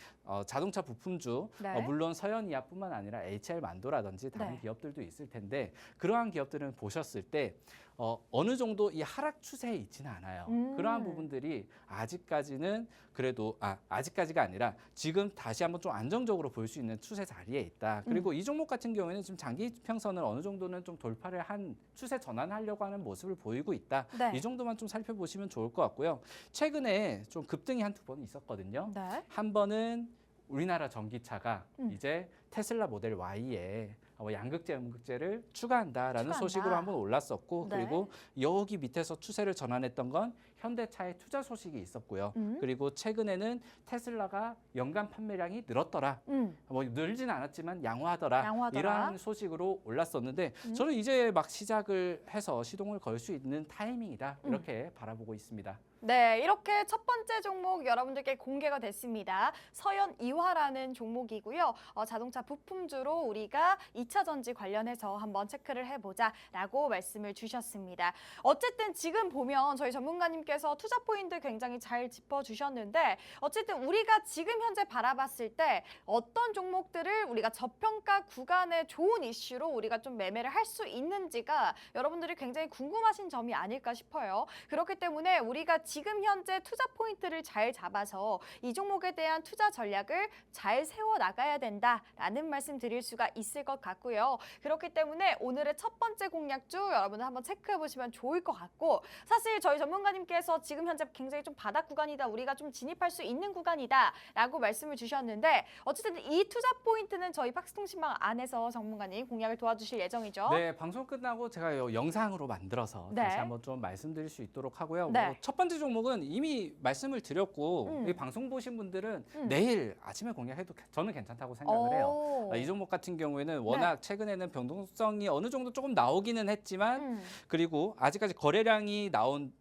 자동차 부품주, 네. 물론 서현이아뿐만 아니라 HL 만도라든지 다른 네. 기업들도 있을 텐데 그러한 기업들은 보셨을 때 어느 정도 이 하락 추세에 있지는 않아요. 그러한 부분들이 아직까지는 그래도 아직까지가 아니라 지금 다시 한번 좀 안정적으로 볼 수 있는 추세 자리에 있다. 그리고 이 종목 같은 경우에는 지금 장기 평선을 어느 정도는 좀 돌파를 한 추세 전환하려고 하는 모습을 보이고 있다. 네. 이 정도만 좀 살펴보시면 좋을 것 같고요. 최근에 좀 급등이 한 두 번 있었거든요. 네. 한 번은 우리나라 전기차가 이제 테슬라 모델 Y에 양극재, 음극재를 추가한다라는 추가한다. 소식으로 한번 올랐었고, 네. 그리고 여기 밑에서 추세를 전환했던 건 현대차의 투자 소식이 있었고요. 그리고 최근에는 테슬라가 연간 판매량이 늘었더라. 뭐 늘진 않았지만 양호하더라. 양호하더라. 이러한 소식으로 올랐었는데 저는 이제 막 시작을 해서 시동을 걸 수 있는 타이밍이다. 이렇게 바라보고 있습니다. 네, 이렇게 첫 번째 종목 여러분들께 공개가 됐습니다. 서현 이화라는 종목이고요. 자동차 부품주로 우리가 2차 전지 관련해서 한번 체크를 해보자라고 말씀을 주셨습니다. 어쨌든 지금 보면 저희 전문가님께서 투자 포인트 굉장히 잘 짚어주셨는데 어쨌든 우리가 지금 현재 바라봤을 때 어떤 종목들을 우리가 저평가 구간의 좋은 이슈로 우리가 좀 매매를 할 수 있는지가 여러분들이 굉장히 궁금하신 점이 아닐까 싶어요. 그렇기 때문에 우리가 지금 현재 투자 포인트를 잘 잡아서 이 종목에 대한 투자 전략을 잘 세워 나가야 된다라는 말씀 드릴 수가 있을 것 같고요. 그렇기 때문에 오늘의 첫 번째 공략주 여러분들 한번 체크해 보시면 좋을 것 같고 사실 저희 전문가님께서 지금 현재 굉장히 좀 바닥 구간이다. 우리가 좀 진입할 수 있는 구간이다라고 말씀을 주셨는데 어쨌든 이 투자 포인트는 저희 박스통신망 안에서 전문가님 공략을 도와주실 예정이죠. 네, 방송 끝나고 제가 영상으로 만들어서 네. 다시 한번 좀 말씀드릴 수 있도록 하고요. 네. 뭐 첫 번째 종목은 이미 말씀을 드렸고 이 방송 보신 분들은 내일 아침에 공략해도 저는 괜찮다고 생각을 해요. 이 종목 같은 경우에는 워낙 최근에는 변동성이 어느 정도 조금 나오기는 했지만 그리고 아직까지 거래량이 나온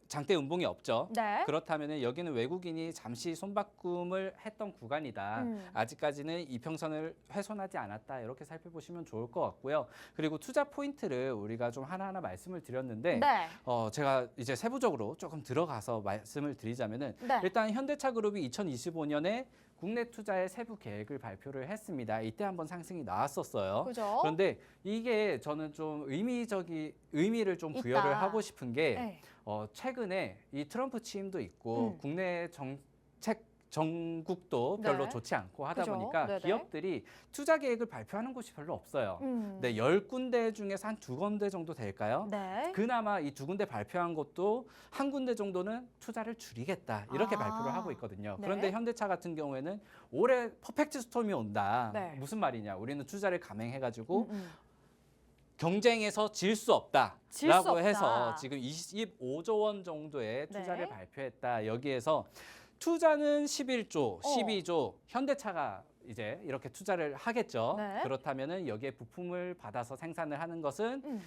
장대 음봉이 없죠. 네. 그렇다면 여기는 외국인이 잠시 손바꿈을 했던 구간이다. 아직까지는 이평선을 훼손하지 않았다. 이렇게 살펴보시면 좋을 것 같고요. 그리고 투자 포인트를 우리가 좀 하나하나 말씀을 드렸는데 네. 제가 이제 세부적으로 조금 들어가서 말씀을 드리자면은 네. 일단 현대차그룹이 2025년에 국내 투자의 세부 계획을 발표를 했습니다. 이때 한번 상승이 나왔었어요. 그죠? 그런데 이게 저는 좀 의미를 좀 부여를 있다. 하고 싶은 게 네. 최근에 이 트럼프 취임도 있고 국내 정책 전국도 별로 네. 좋지 않고 하다 그죠? 보니까 네네. 기업들이 투자 계획을 발표하는 곳이 별로 없어요. 네, 10군데 중에서 한 2군데 정도 될까요? 네. 그나마 이 2군데 발표한 것도 한 군데 정도는 투자를 줄이겠다 이렇게 발표를 하고 있거든요. 네. 그런데 현대차 같은 경우에는 올해 퍼펙트 스톰이 온다. 네. 무슨 말이냐? 우리는 투자를 감행해가지고 경쟁에서 질 수 없다라고 질수 없다. 해서 지금 25조 원 정도의 투자를 네. 발표했다. 여기에서 투자는 11조, 12조 현대차가 이제 이렇게 투자를 하겠죠. 네. 그렇다면은 여기에 부품을 받아서 생산을 하는 것은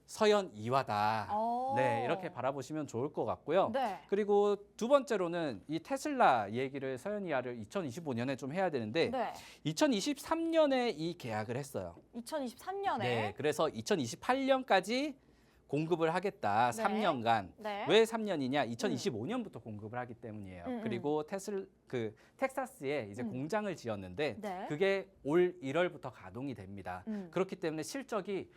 서현 이화다. 네, 이렇게 바라보시면 좋을 것 같고요. 네. 그리고 두 번째로는 이 테슬라 얘기를 서현 이화를 2025년에 좀 해야 되는데 네. 2023년에 이 계약을 했어요. 2023년에 네, 그래서 2028년까지 공급을 하겠다. 네. 3년간. 네. 왜 3년이냐? 2025년부터 공급을 하기 때문이에요. 음. 그리고 텍사스에 이제 공장을 지었는데 네. 그게 올 1월부터 가동이 됩니다. 그렇기 때문에 실적이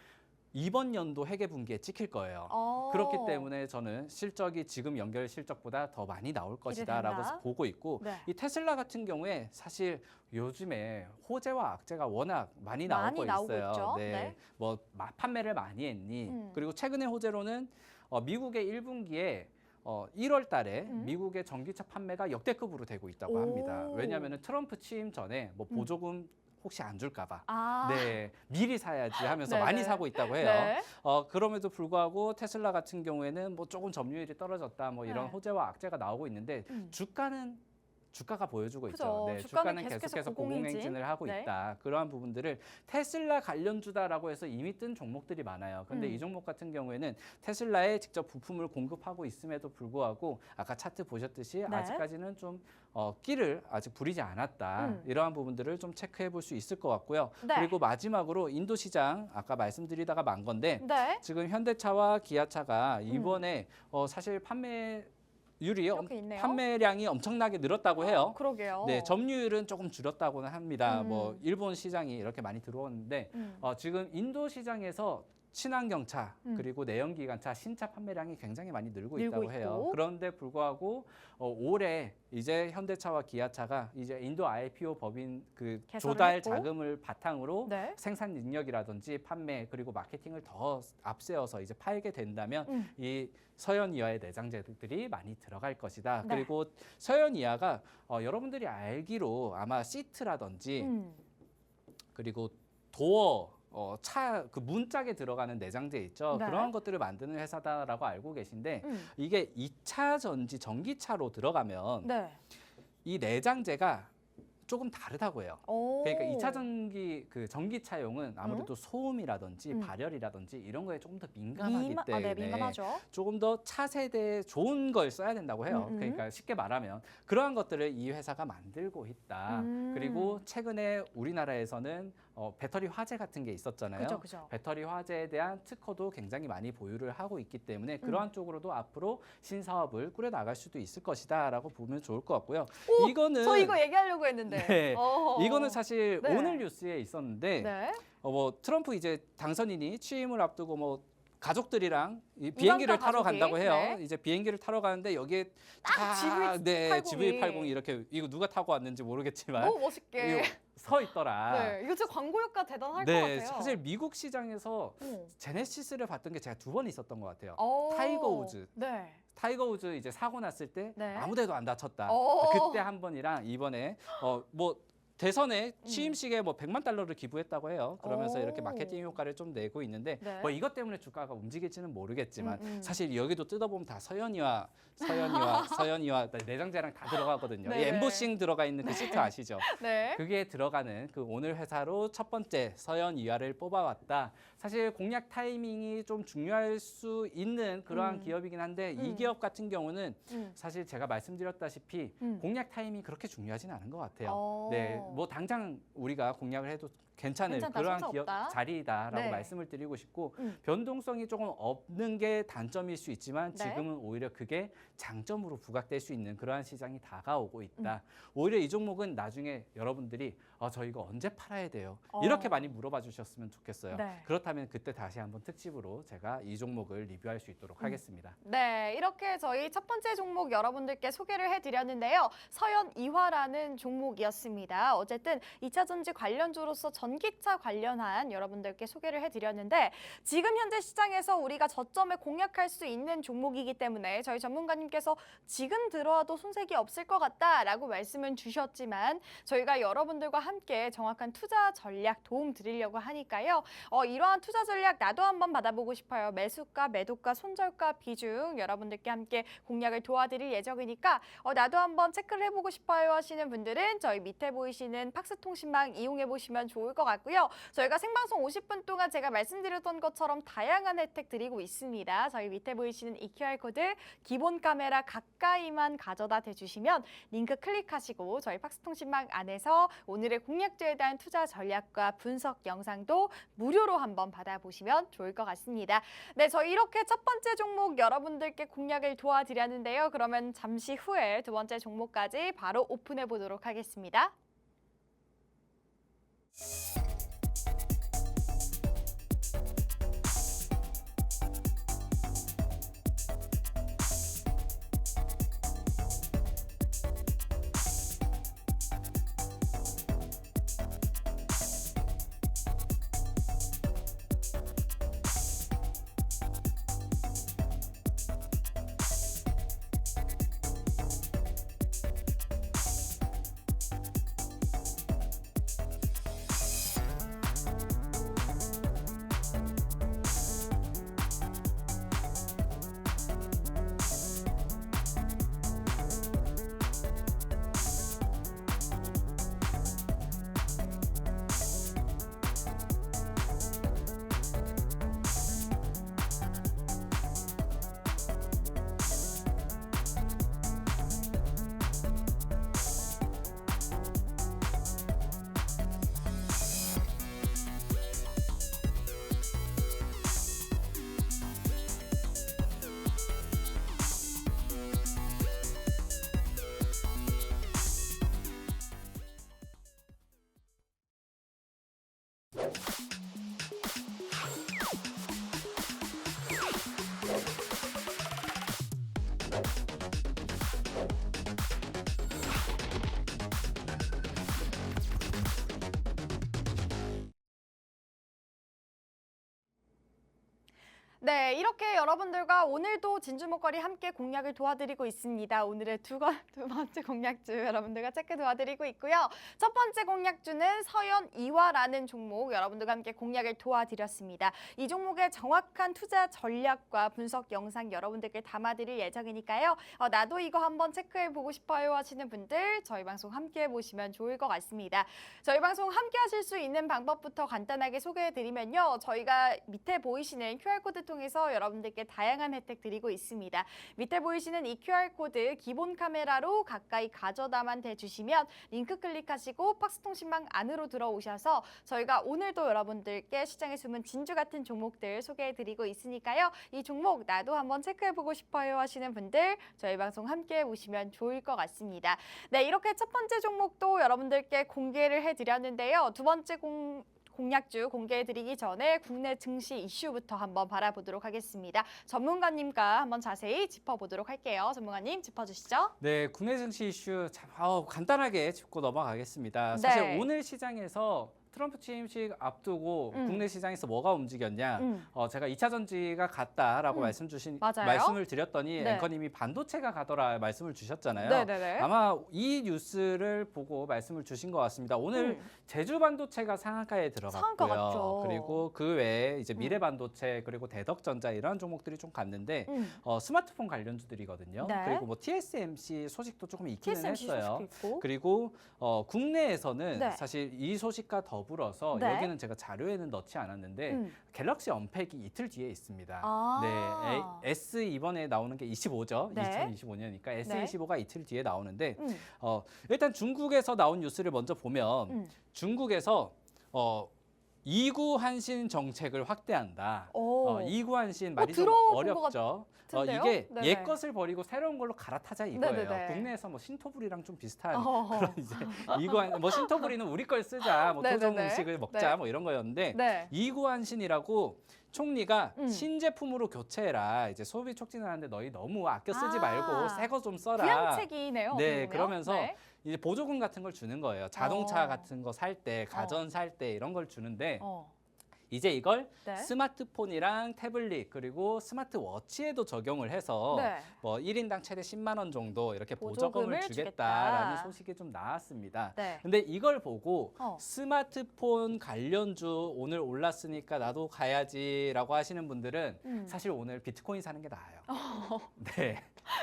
이번 연도 회계분기에 찍힐 거예요. 그렇기 때문에 저는 실적이 지금 연결 실적보다 더 많이 나올 것이다라고 기대된다. 보고 있고 네. 이 테슬라 같은 경우에 사실 요즘에 호재와 악재가 워낙 많이 많이 나오고 나오고 있어요. 있죠. 네. 네. 뭐 판매를 많이 했니? 그리고 최근의 호재로는 미국의 1분기에 1월 달에 미국의 전기차 판매가 역대급으로 되고 있다고 합니다. 오. 왜냐하면 트럼프 취임 전에 뭐 보조금 혹시 안 줄까 봐. 아. 네, 미리 사야지 하면서 네네. 많이 사고 있다고 해요. 네. 그럼에도 불구하고 테슬라 같은 경우에는 뭐 조금 점유율이 떨어졌다 뭐 이런 네. 호재와 악재가 나오고 있는데 주가가 보여주고 그죠. 있죠. 네, 주가는 주가는 계속해서 계속해서 고공행진. 고공행진을 하고 네. 있다. 그러한 부분들을 테슬라 관련주다라고 해서 이미 뜬 종목들이 많아요. 그런데 이 종목 같은 경우에는 테슬라에 직접 부품을 공급하고 있음에도 불구하고 아까 차트 보셨듯이 네. 아직까지는 좀 끼를 아직 부리지 않았다. 이러한 부분들을 좀 체크해 볼 수 있을 것 같고요. 네. 그리고 마지막으로 인도 시장 아까 말씀드리다가 만 건데 네. 지금 현대차와 기아차가 이번에 사실 이렇게 있네요. 판매량이 엄청나게 늘었다고 해요. 그러게요. 네, 점유율은 조금 줄었다고는 합니다. 뭐 일본 시장이 이렇게 많이 들어오는데 지금 인도 시장에서 친환경차 그리고 내연기관차 신차 판매량이 굉장히 많이 늘고 있다고 있고. 해요. 그런데 불구하고 올해 이제 현대차와 기아차가 이제 인도 IPO 법인 그 개설을 조달 했고. 자금을 바탕으로 네. 생산 능력이라든지 판매 그리고 마케팅을 더 앞세워서 이제 팔게 된다면 이 서현이하의 내장재들이 많이 들어갈 것이다. 네. 그리고 서현이하가 여러분들이 알기로 아마 시트라든지 그리고 도어 차 그 문짝에 들어가는 내장재 있죠. 네. 그런 것들을 만드는 회사다라고 알고 계신데 이게 2차 전지 전기차로 들어가면 네. 이 내장재가 조금 다르다고 해요. 오. 그러니까 2차 전기차용은 아무래도 소음이라든지 발열이라든지 이런 거에 조금 더 민감하기 때문에 네, 민감하죠. 조금 더 차세대에 좋은 걸 써야 된다고 해요. 그러니까 쉽게 말하면 그러한 것들을 이 회사가 만들고 있다. 그리고 최근에 우리나라에서는 배터리 화재 같은 게 있었잖아요. 그죠. 배터리 화재에 대한 특허도 굉장히 많이 보유를 하고 있기 때문에 그러한 쪽으로도 앞으로 신사업을 꾸려 나갈 수도 있을 것이다라고 보면 좋을 것 같고요. 이거는 저 이거 얘기하려고 했는데. 네. 이거는 사실 네. 오늘 뉴스에 있었는데 네. 뭐 트럼프 이제 당선인이 취임을 앞두고 뭐 가족들이랑 이 비행기를 이방카 타러 가족이, 간다고 해요. 네. 이제 비행기를 타러 가는데 여기에 딱 GV80이. GV80이 이렇게 이거 누가 타고 왔는지 모르겠지만 너무 멋있게. 이거 서 있더라. 네, 이거 진짜 광고 효과 대단할 것 네, 같아요. 사실 미국 시장에서 제네시스를 봤던 게 제가 2번 있었던 것 같아요. 오. 타이거 우즈. 네. 타이거 우즈 이제 사고 났을 때 네. 아무데도 안 다쳤다. 오. 그때 한 번이랑 이번에 뭐 대선에 취임식에 뭐 100만 달러를 기부했다고 해요. 그러면서 오. 이렇게 마케팅 효과를 좀 내고 있는데 네. 뭐 이것 때문에 주가가 움직일지는 모르겠지만 사실 여기도 뜯어보면 다 서현이와 내장재랑 다 들어가거든요. 이 네. 엠보싱 들어가 있는 그 시트 아시죠? 네. 그게 들어가는 그 오늘 회사로 첫 번째 서현이화를 뽑아왔다. 사실 공략 타이밍이 좀 중요할 수 있는 그러한 기업이긴 한데 이 기업 같은 경우는 사실 제가 말씀드렸다시피 공략 타이밍이 그렇게 중요하진 않은 것 같아요. 네, 뭐 당장 우리가 공략을 해도 괜찮을 괜찮다, 그러한 손사 기업 없다. 자리다라고 네. 말씀을 드리고 싶고 변동성이 조금 없는 게 단점일 수 있지만 네. 지금은 오히려 그게 장점으로 부각될 수 있는 그러한 시장이 다가오고 있다. 오히려 이 종목은 나중에 여러분들이 저 이거 언제 팔아야 돼요? 이렇게 많이 물어봐 주셨으면 좋겠어요. 네. 그렇다면 그때 다시 한번 특집으로 제가 이 종목을 리뷰할 수 있도록 하겠습니다. 네, 이렇게 저희 첫 번째 종목 여러분들께 소개를 해드렸는데요. 서현이화라는 종목이었습니다. 어쨌든 2차 전지 관련주로서 전기차 관련한 여러분들께 소개를 해드렸는데 지금 현재 시장에서 우리가 저점에 공략할 수 있는 종목이기 때문에 저희 전문가님께서 지금 들어와도 손색이 없을 것 같다라고 말씀은 주셨지만 저희가 여러분들과 함께 정확한 투자 전략 도움 드리려고 하니까요. 이러한 투자 전략 나도 한번 받아보고 싶어요. 매수가, 매도가, 손절가 비중 여러분들께 함께 공략을 도와드릴 예정이니까 나도 한번 체크를 해보고 싶어요 하시는 분들은 저희 밑에 보이시는 팍스통신망 이용해보시면 좋을 것 같고요. 저희가 생방송 50분 동안 제가 말씀드렸던 것처럼 다양한 혜택 드리고 있습니다. 저희 밑에 보이시는 이 QR코드 기본 카메라 가까이만 가져다 대주시면 링크 클릭하시고 저희 팍스통신망 안에서 오늘의 공략주에 대한 투자 전략과 분석 영상도 무료로 한번 받아보시면 좋을 것 같습니다. 네, 저희 이렇게 첫 번째 종목 여러분들께 공략을 도와드렸는데요. 그러면 잠시 후에 두 번째 종목까지 바로 오픈해 보도록 하겠습니다. 네, 이렇게 여러분들과 오늘도 진주 목걸이 함께 공략을 도와드리고 있습니다. 오늘의 두 번째 공략주 여러분들과 체크 도와드리고 있고요. 첫 번째 공략주는 서현 이화라는 종목 여러분들과 함께 공략을 도와드렸습니다. 이 종목의 정확한 투자 전략과 분석 영상 여러분들께 담아드릴 예정이니까요. 나도 이거 한번 체크해보고 싶어요 하시는 분들 저희 방송 함께 보시면 좋을 것 같습니다. 저희 방송 함께 하실 수 있는 방법부터 간단하게 소개해드리면요. 저희가 밑에 보이시는 QR코드 통해서 여러분들께 다양한 혜택 드리고 있습니다. 밑에 보이시는 이 QR코드 기본 카메라로 가까이 가져다만 대주시면 링크 클릭하시고 박스통신망 안으로 들어오셔서 저희가 오늘도 여러분들께 시장에 숨은 진주 같은 종목들 소개해드리고 있으니까요. 이 종목 나도 한번 체크해보고 싶어요 하시는 분들 저희 방송 함께 보시면 좋을 것 같습니다. 네, 이렇게 첫 번째 종목도 여러분들께 공개를 해드렸는데요. 두 번째 공략주 공개해드리기 전에 국내 증시 이슈부터 한번 바라보도록 하겠습니다. 전문가님과 한번 자세히 짚어보도록 할게요. 전문가님 짚어주시죠. 네, 국내 증시 이슈 간단하게 짚고 넘어가겠습니다. 네. 사실 오늘 시장에서 트럼프 취임식 앞두고 국내 시장에서 뭐가 움직였냐? 제가 2차 전지가 갔다라고 말씀을 드렸더니 네. 앵커님이 반도체가 가더라 말씀을 주셨잖아요. 네네네. 아마 이 뉴스를 보고 말씀을 주신 것 같습니다. 오늘 제주 반도체가 상한가에 상한가 들어갔고요. 맞죠. 그리고 그 외에 이제 미래 반도체 그리고 대덕전자 이런 종목들이 좀 갔는데 스마트폰 관련주들이거든요. 네. 그리고 뭐 TSMC 소식도 조금 있기는 TSMC 했어요. 소식도 있고. 그리고 국내에서는 네. 사실 이 소식과 더불어서 네. 여기는 제가 자료에는 넣지 않았는데 갤럭시 언팩이 이틀 뒤에 있습니다. 아. 네, S 이번에 나오는 게 25죠. 네. 2025년이니까 네. S25가 이틀 뒤에 나오는데 일단 중국에서 나온 뉴스를 먼저 보면 중국에서 이구 한신 정책을 확대한다. 이구 한신 말이 좀 들어본 것 어렵죠. 같은데요? 이게 네네. 옛 것을 버리고 새로운 걸로 갈아타자 이거예요. 네네네. 국내에서 뭐 신토부리랑 좀 비슷한 그런 이제 뭐 신토부리는 우리 걸 쓰자, 뭐 토종 네네네. 음식을 먹자, 네. 뭐 이런 거였는데 네. 이구 한신이라고 총리가 신제품으로 교체해라. 이제 소비 촉진을 하는데 너희 너무 아껴 쓰지 말고 새 거 좀 써라. 부양책이네요. 네, 그러면요. 그러면서 네. 이제 보조금 같은 걸 주는 거예요. 자동차 같은 거 살 때, 가전 살 때 이런 걸 주는데 이제 이걸 네. 스마트폰이랑 태블릿 그리고 스마트워치에도 적용을 해서 네. 뭐 1인당 최대 10만 원 정도 이렇게 보조금을 보조금을 주겠다라는 소식이 좀 나왔습니다. 네. 근데 이걸 보고 어. 스마트폰 관련주 오늘 올랐으니까 나도 가야지라고 하시는 분들은 사실 오늘 비트코인 사는 게 나아요. 네.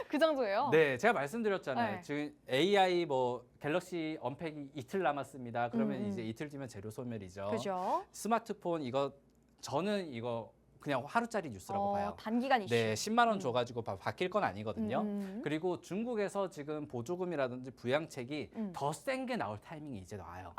그 정도예요? 네, 제가 말씀드렸잖아요. 네. 지금 AI 뭐 갤럭시 언팩이 이틀 남았습니다. 그러면 이제 이틀 뒤면 재료 소멸이죠. 그죠? 스마트폰 저는 이거 그냥 하루짜리 뉴스라고 봐요. 단기간 이슈. 네, 10만 원 줘가지고 바뀔 건 아니거든요. 음. 그리고 중국에서 지금 보조금이라든지 부양책이 더 센 게 나올 타이밍이 이제 나와요.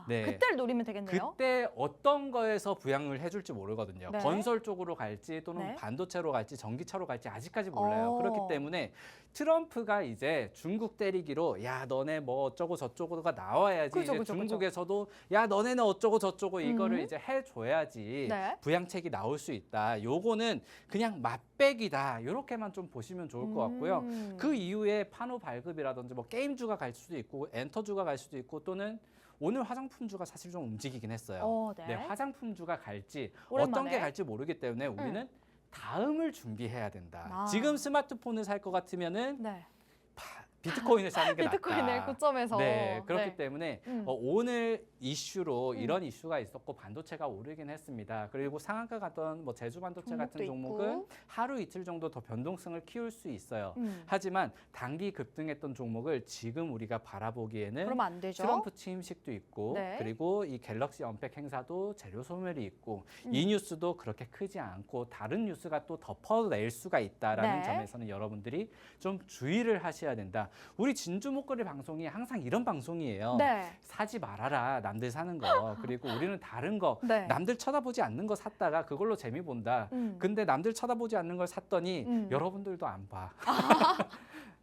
네. 그때를 노리면 되겠네요. 그때 어떤 거에서 부양을 해줄지 모르거든요. 네. 건설 쪽으로 갈지 또는 네. 반도체로 갈지 전기차로 갈지 아직까지 몰라요. 어. 그렇기 때문에 트럼프가 이제 중국 때리기로 야 너네 뭐 어쩌고 저쩌고가 나와야지 그죠, 이제 그죠, 중국에서도 야 너네는 어쩌고 저쩌고 이거를 이제 해줘야지 네. 부양책이 나올 수 있다. 요거는 그냥 맛배기다. 이렇게만 좀 보시면 좋을 것 같고요. 그 이후에 판호 발급이라든지 뭐 게임주가 갈 수도 있고 엔터주가 갈 수도 있고 또는 오늘 화장품주가 사실 좀 움직이긴 했어요. 네. 네, 화장품주가 갈지 오랜만에. 어떤 게 갈지 모르기 때문에 우리는 다음을 준비해야 된다. 아. 지금 스마트폰을 살 것 같으면은 네. 비트코인을 사는 게 비트코인을 낫다. 고점에서. 네, 그렇기 네. 때문에 오늘 이슈로 이런 이슈가 있었고 반도체가 오르긴 했습니다. 그리고 상한가 갔던 뭐 제주 반도체 같은 종목도 종목은 있고. 하루 이틀 정도 더 변동성을 키울 수 있어요. 음. 하지만 단기 급등했던 종목을 지금 우리가 바라보기에는 그러면 안 되죠. 트럼프 취임식도 있고 네. 그리고 이 갤럭시 언팩 행사도 재료 소멸이 있고 이 뉴스도 그렇게 크지 않고 다른 뉴스가 또 덮어낼 수가 있다라는 네. 점에서는 여러분들이 좀 주의를 하셔야 된다. 우리 진주 목걸이 방송이 항상 이런 방송이에요. 네. 사지 말아라 남들 사는 거. 그리고 우리는 다른 거 네. 남들 쳐다보지 않는 거 샀다가 그걸로 재미 본다. 근데 남들 쳐다보지 않는 걸 샀더니 여러분들도 안 봐.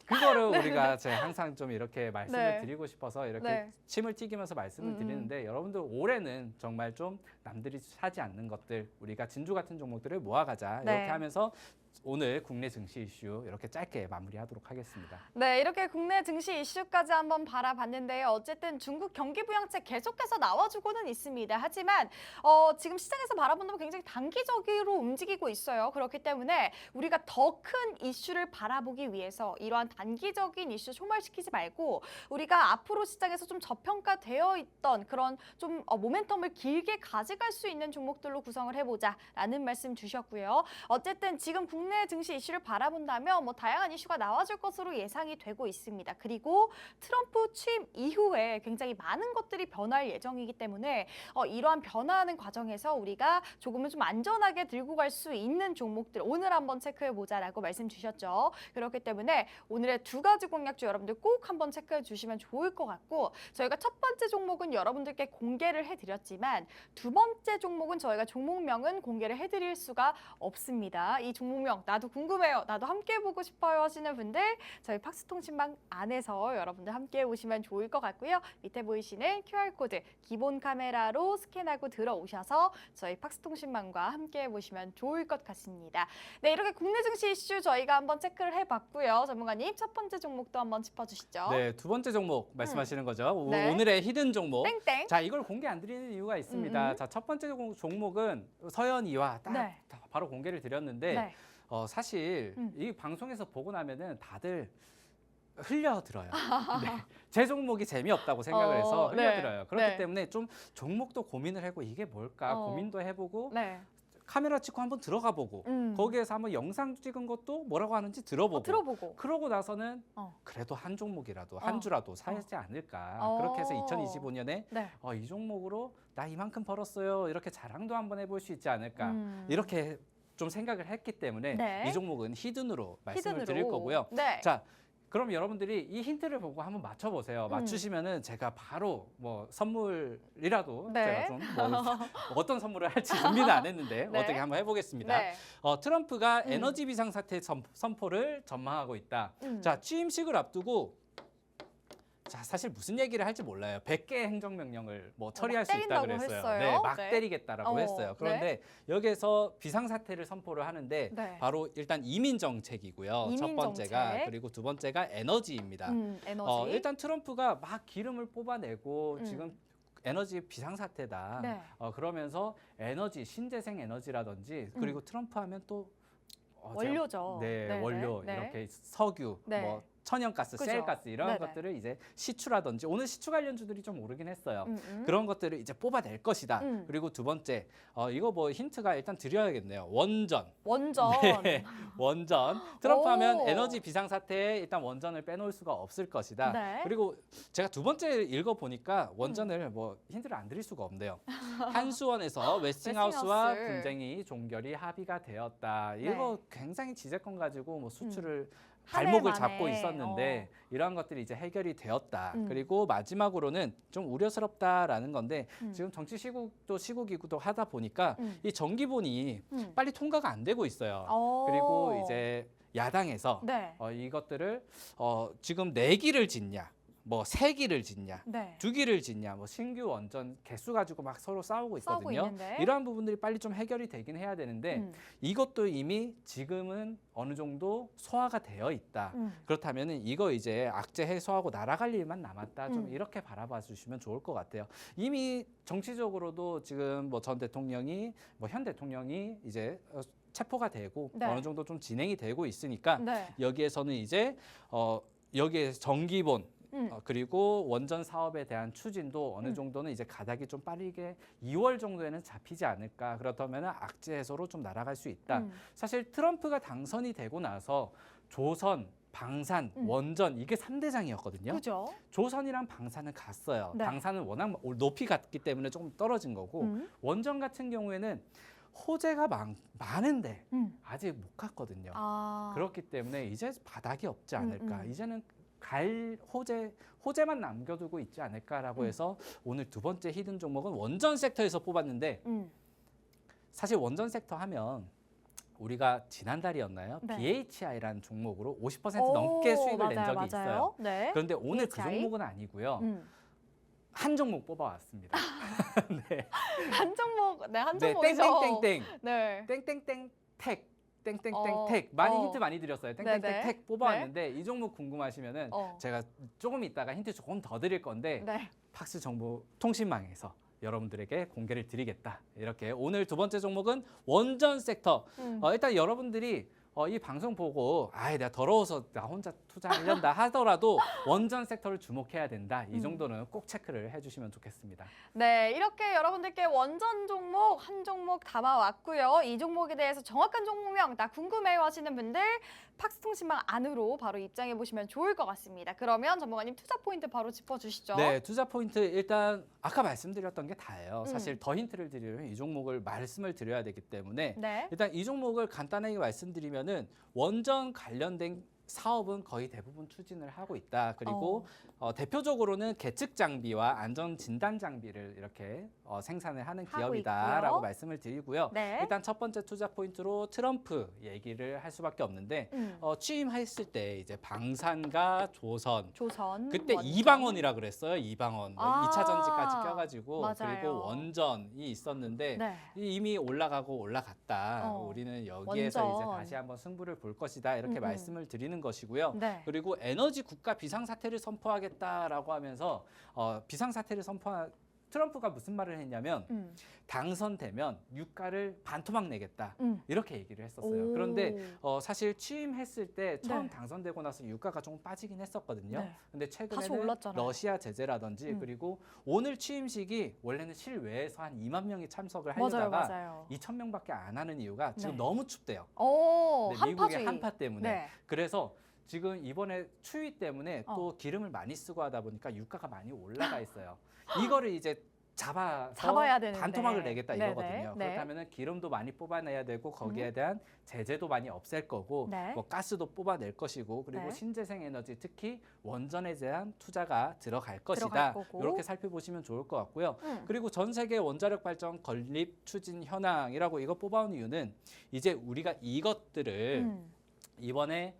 그거를 우리가 항상 좀 이렇게 말씀을 네. 드리고 싶어서 이렇게 네. 침을 튀기면서 말씀을 드리는데 여러분들 올해는 정말 좀 남들이 사지 않는 것들 우리가 진주 같은 종목들을 모아가자 네. 이렇게 하면서 오늘 국내 증시 이슈 이렇게 짧게 마무리하도록 하겠습니다. 네, 이렇게 국내 증시 이슈까지 한번 바라봤는데요. 어쨌든 중국 경기부양책 계속해서 나와주고는 있습니다. 하지만 지금 시장에서 바라본다면 굉장히 단기적으로 움직이고 있어요. 그렇기 때문에 우리가 더 큰 이슈를 바라보기 위해서 이러한 단기적인 이슈 소멸시키지 말고 우리가 앞으로 시장에서 좀 저평가되어 있던 그런 좀 모멘텀을 길게 가져갈 수 있는 종목들로 구성을 해보자라는 말씀 주셨고요. 어쨌든 지금 국내 증시 이슈를 바라본다면 뭐 다양한 이슈가 나와줄 것으로 예상이 되고 있습니다. 그리고 트럼프 취임 이후에 굉장히 많은 것들이 변할 예정이기 때문에 이러한 변화하는 과정에서 우리가 조금은 좀 안전하게 들고 갈 수 있는 종목들 오늘 한번 체크해보자라고 말씀 주셨죠. 그렇기 때문에 오늘의 두 가지 공략주 여러분들 꼭 한번 체크해 주시면 좋을 것 같고 저희가 첫 번째 종목은 여러분들께 공개를 해드렸지만 두 번째 종목은 저희가 종목명은 공개를 해드릴 수가 없습니다. 이 종목명 나도 궁금해요. 나도 함께 보고 싶어요 하시는 분들 저희 팍스통신방 안에서 여러분들 함께 오시면 좋을 것 같고요. 밑에 보이시는 QR코드 기본 카메라로 스캔하고 들어오셔서 저희 팍스통신방과 함께 보시면 좋을 것 같습니다. 네, 이렇게 국내 증시 이슈 저희가 한번 체크를 해봤고요. 전문가님 첫 번째 종목도 한번 짚어주시죠. 네, 두 번째 종목 말씀하시는 거죠. 네. 오늘의 히든 종목. 땡땡. 자, 이걸 공개 안 드리는 이유가 있습니다. 자, 첫 번째 종목은 서현이와 딱 네. 바로 공개를 드렸는데 네. 사실 이 방송에서 보고 나면은 다들 흘려들어요. 네. 제 종목이 재미없다고 생각을 해서 네. 흘려들어요. 그렇기 네. 때문에 좀 종목도 고민을 하고 이게 뭘까 고민도 해보고 네. 카메라 찍고 한번 들어가 보고 거기에서 한번 영상 찍은 것도 뭐라고 하는지 들어보고 들어보고. 그러고 나서는 어. 그래도 한 종목이라도 한 주라도 사야지 않을까. 그렇게 해서 2025년에 네. 이 종목으로 나 이만큼 벌었어요. 이렇게 자랑도 한번 해볼 수 있지 않을까. 이렇게 좀 생각을 했기 때문에 네. 이 종목은 히든으로 말씀을 히든으로. 드릴 거고요. 네. 자, 그럼 여러분들이 이 힌트를 보고 한번 맞춰보세요. 맞추시면은 제가 바로 뭐 선물이라도 네. 제가 좀 뭐 어떤 선물을 할지 준비는 안 했는데 네. 어떻게 한번 해보겠습니다. 네. 트럼프가 에너지 비상사태 선포를 전망하고 있다. 자, 취임식을 앞두고 자, 사실 무슨 얘기를 할지 몰라요. 100개의 행정명령을 뭐 처리할 수 있다 때린다고 그랬어요. 했어요. 네, 막 네. 때리겠다라고 했어요. 그런데 여기에서 비상사태를 선포를 하는데 네. 바로 일단 이민정책이고요. 첫 번째가 이민정책. 그리고 두 번째가 에너지입니다. 에너지. 일단 트럼프가 막 기름을 뽑아내고 지금 에너지 비상사태다. 네. 그러면서 에너지, 신재생 에너지라든지 그리고 트럼프 하면 또 원료죠. 네, 네네. 원료 네. 이렇게 석유, 네. 뭐 천연가스, 그죠. 셀가스 이런 네네. 것들을 이제 시추라든지 오늘 시추 관련주들이 좀 오르긴 했어요. 그런 그런 것들을 이제 뽑아낼 것이다. 그리고 두 번째, 이거 뭐 힌트가 일단 드려야겠네요. 원전. 원전. 네, 원전. 트럼프 오. 하면 에너지 비상사태에 일단 원전을 빼놓을 수가 없을 것이다. 네. 그리고 제가 두 번째 읽어보니까 원전을 뭐 힌트를 안 드릴 수가 없네요. 한수원에서 웨스팅하우스와 웨스팅하우스. 분쟁이 종결이 합의가 되었다. 네. 이거 굉장히 지재권 가지고 뭐 수출을 한 발목을 해 잡고 만에. 있었는데 이러한 것들이 이제 해결이 되었다. 음. 그리고 마지막으로는 좀 우려스럽다라는 건데 지금 정치 시국도 시국이기도 하다 보니까 이 정기본이 빨리 통과가 안 되고 있어요. 그리고 이제 야당에서 네. 이것들을 지금 4기를 짓냐, 뭐 3기를 짓냐, 네. 2기를 짓냐, 뭐 신규 원전 개수 가지고 막 서로 싸우고 싸우고 있거든요. 있는데. 이러한 부분들이 빨리 좀 해결이 되긴 해야 되는데 이것도 이미 지금은 어느 정도 소화가 되어 있다. 그렇다면 이거 이제 악재 해소하고 날아갈 일만 남았다. 좀 이렇게 바라봐 주시면 좋을 것 같아요. 이미 정치적으로도 지금 뭐 전 대통령이 뭐 현 대통령이 이제 체포가 되고 네. 어느 정도 좀 진행이 되고 있으니까 네. 여기에서는 이제 여기에 정기본 그리고 원전 사업에 대한 추진도 어느 정도는 이제 가닥이 좀 빠르게 2월 정도에는 잡히지 않을까. 그렇다면 악재 해소로 좀 날아갈 수 있다. 사실 트럼프가 당선이 되고 나서 조선, 방산, 원전 이게 3대장이었거든요. 그죠? 조선이랑 방산은 갔어요. 네. 방산은 워낙 높이 갔기 때문에 조금 떨어진 거고 원전 같은 경우에는 호재가 많은데 아직 못 갔거든요. 그렇기 때문에 이제 바닥이 없지 않을까. 이제는 갈 호재만 남겨두고 있지 않을까라고 해서 오늘 두 번째 히든 종목은 원전 섹터에서 뽑았는데 사실 원전 섹터 하면 우리가 지난달이었나요? 네. BHI라는 종목으로 50% 넘게 수익을 낸 적이 있어요. 네. 그런데 오늘 그 BHI? 종목은 아니고요. 한 종목 뽑아왔습니다. 네. 한 종목, 네, 한 네, 종목이죠. 땡땡땡땡. 네. 땡땡땡 택. 땡땡땡택 많이 어. 힌트 많이 드렸어요. 네네. 땡땡땡택 뽑아왔는데 이 종목 궁금하시면은 제가 조금 이따가 힌트 조금 더 드릴 건데 네. 팍스 정보 통신망에서 여러분들에게 공개를 드리겠다. 이렇게 오늘 두 번째 종목은 원전 섹터. 일단 여러분들이 이 방송 보고 내가 더러워서 나 혼자 투자하려다 하더라도 원전 섹터를 주목해야 된다. 이 정도는 꼭 체크를 해주시면 좋겠습니다. 네, 이렇게 여러분들께 원전 종목 한 종목 담아왔고요. 이 종목에 대해서 정확한 종목명 나 궁금해요 하시는 분들 팍스통신망 안으로 바로 입장해 보시면 좋을 것 같습니다. 그러면 전문가님 투자 포인트 바로 짚어주시죠. 네, 투자 포인트 일단 아까 말씀드렸던 게 다예요. 사실 더 힌트를 드리려면 이 종목을 말씀을 드려야 되기 때문에 네. 일단 이 종목을 간단하게 말씀드리면은 원전 관련된 사업은 거의 대부분 추진을 하고 있다. 그리고 대표적으로는 계측 장비와 안전 진단 장비를 이렇게 생산을 하는 하고 기업이다라고 있고요. 말씀을 드리고요. 네. 일단 첫 번째 투자 포인트로 트럼프 얘기를 할 수밖에 없는데 취임했을 때 이제 방산과 조선 조선. 그때 원전. 이방원이라 그랬어요. 이방원. 아, 2차 전지까지 껴가지고 맞아요. 그리고 원전이 있었는데 네. 이미 올라가고 올라갔다. 우리는 여기에서 원전. 이제 다시 한번 승부를 볼 것이다. 이렇게 말씀을 드리는 것이고요. 네. 그리고 에너지 국가 비상사태를 선포하겠다라고 하면서 비상사태를 선포한 트럼프가 무슨 말을 했냐면 당선되면 유가를 반토막 내겠다 이렇게 얘기를 했었어요. 오. 그런데 사실 취임했을 때 처음 네. 당선되고 나서 유가가 조금 빠지긴 했었거든요. 네. 근데 다시 최근에는 올랐잖아요. 러시아 제재라든지 그리고 오늘 취임식이 원래는 실외에서 한 2만 명이 참석을 맞아요, 하려다가 맞아요. 2천 명밖에 안 하는 이유가 지금 네. 너무 춥대요. 오, 네, 미국의 한파주의. 한파 때문에. 네. 그래서 지금 이번에 추위 때문에 또 기름을 많이 쓰고 하다 보니까 유가가 많이 올라가 있어요. 이거를 이제 잡아야 되는데. 반토막을 내겠다 네네. 이거거든요. 네. 그렇다면 기름도 많이 뽑아내야 되고 거기에 대한 제재도 많이 없앨 거고 네. 뭐 가스도 뽑아낼 것이고 그리고 네. 신재생 에너지 특히 원전에 대한 투자가 들어갈 들어갈 것이다. 거고. 이렇게 살펴보시면 좋을 것 같고요. 그리고 전 세계 원자력 발전 건립 추진 현황이라고 이거 뽑아온 이유는 이제 우리가 이것들을 이번에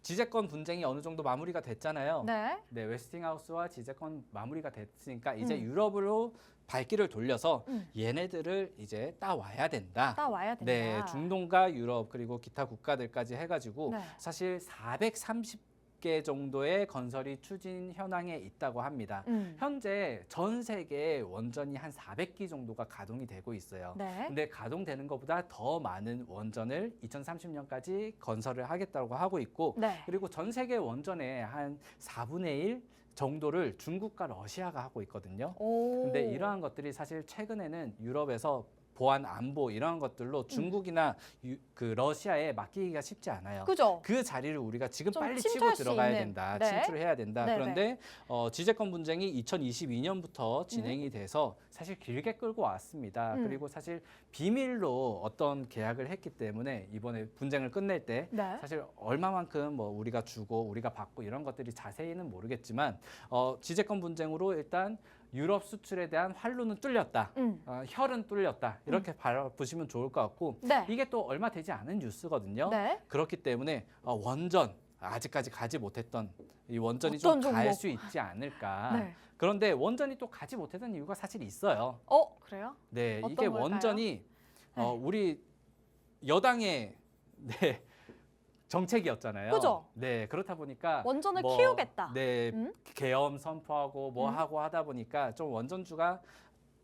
지재권 분쟁이 어느 정도 마무리가 됐잖아요. 네. 네, 웨스팅하우스와 지재권 마무리가 됐으니까 이제 유럽으로 발길을 돌려서 얘네들을 이제 따와야 된다. 따와야 된다. 네, 중동과 유럽 그리고 기타 국가들까지 해가지고 네. 사실 430개 정도의 건설이 추진 현황에 있다고 합니다. 현재 전 세계 원전이 한 400기 정도가 가동이 되고 있어요. 네. 근데 가동되는 것보다 더 많은 원전을 2030년까지 건설을 하겠다고 하고 있고 네. 그리고 전 세계 원전의 한 4분의 1 정도를 중국과 러시아가 하고 있거든요. 오. 근데 이러한 것들이 사실 최근에는 유럽에서 보안 안보 이런 것들로 중국이나 그 러시아에 맡기기가 쉽지 않아요. 그죠? 그 자리를 우리가 지금 좀 빨리 침투할 치고 수 들어가야 있는. 된다. 네. 침투를 해야 된다. 네네. 그런데 지재권 분쟁이 2022년부터 진행이 돼서 사실 길게 끌고 왔습니다. 그리고 사실 비밀로 어떤 계약을 했기 때문에 이번에 분쟁을 끝낼 때 네. 사실 얼마만큼 뭐 우리가 주고 우리가 받고 이런 것들이 자세히는 모르겠지만 지재권 분쟁으로 일단 유럽 수출에 대한 활로는 뚫렸다. 혈은 뚫렸다. 이렇게 보시면 좋을 것 같고 네. 이게 또 얼마 되지 않은 뉴스거든요. 네. 그렇기 때문에 원전 아직까지 가지 못했던 이 원전이 어떤 좀 갈 종목? 수 있지 않을까. 네. 그런데 원전이 또 가지 못했던 이유가 사실 있어요. 그래요? 네, 어떤 이게 걸까요? 원전이 네. 우리 여당의 정책이었잖아요. 그죠? 네, 그렇다 보니까 원전을 키우겠다. 네, 음? 계엄 선포하고 뭐 하고 하다 보니까 좀 원전주가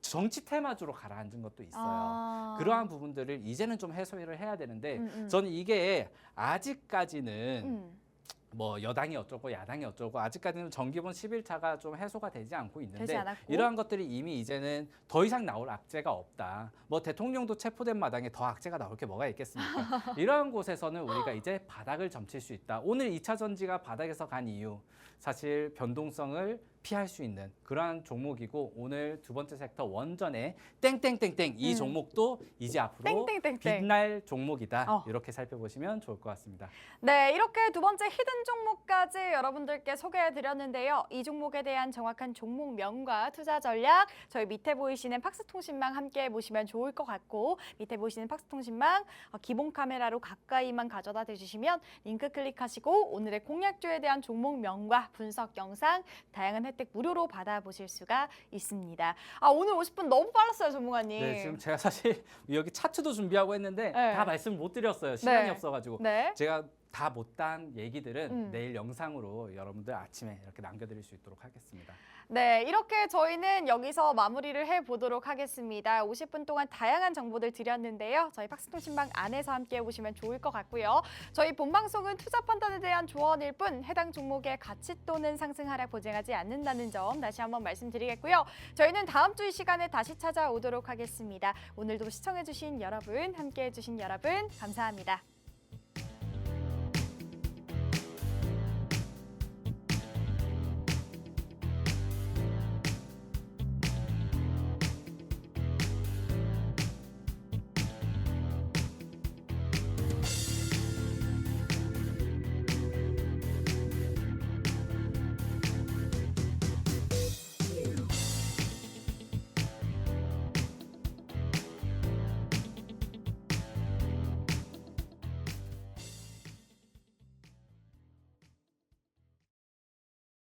정치 테마주로 가라앉은 것도 있어요. 그러한 부분들을 이제는 좀 해소를 해야 되는데 저는 이게 아직까지는 뭐 여당이 어쩌고 야당이 어쩌고 아직까지는 정기본 11차가 좀 해소가 되지 않고 되지 있는데 않았고. 이러한 것들이 이미 이제는 더 이상 나올 악재가 없다. 뭐 대통령도 체포된 마당에 더 악재가 나올 게 뭐가 있겠습니까? 이러한 곳에서는 우리가 이제 바닥을 점칠 수 있다. 오늘 2차 전지가 바닥에서 간 이유 사실 변동성을 피할 수 있는 그러한 종목이고 오늘 두 번째 섹터 원전의 땡땡땡땡 이 종목도 이제 앞으로 땡땡땡땡. 빛날 종목이다. 어. 이렇게 살펴보시면 좋을 것 같습니다. 네, 이렇게 두 번째 히든 종목까지 여러분들께 소개해드렸는데요. 이 종목에 대한 정확한 종목명과 투자 전략 저희 밑에 보이시는 팍스통신망 함께 보시면 좋을 것 같고 밑에 보이시는 팍스통신망 기본 카메라로 가까이만 가져다 대주시면 링크 클릭하시고 오늘의 공략주에 대한 종목명과 분석 영상 다양한 혜택 혜택 무료로 받아보실 수가 있습니다. 아, 오늘 50분 너무 빨랐어요, 전문가님. 네, 지금 제가 사실 여기 차트도 준비하고 했는데 네. 다 말씀을 못 드렸어요. 시간이 네. 없어가지고. 네. 제가 다 못한 얘기들은 음. 내일 영상으로 여러분들 아침에 이렇게 남겨드릴 수 있도록 하겠습니다. 네, 이렇게 저희는 여기서 마무리를 해보도록 하겠습니다. 50분 동안 다양한 정보들 드렸는데요. 저희 팍스통신방 안에서 함께 해보시면 좋을 것 같고요. 저희 본방송은 투자 판단에 대한 조언일 뿐 해당 종목의 가치 또는 상승 하락 보장하지 않는다는 점 다시 한번 말씀드리겠고요. 저희는 다음 주 이 시간에 다시 찾아오도록 하겠습니다. 오늘도 시청해주신 여러분, 함께해주신 여러분 감사합니다.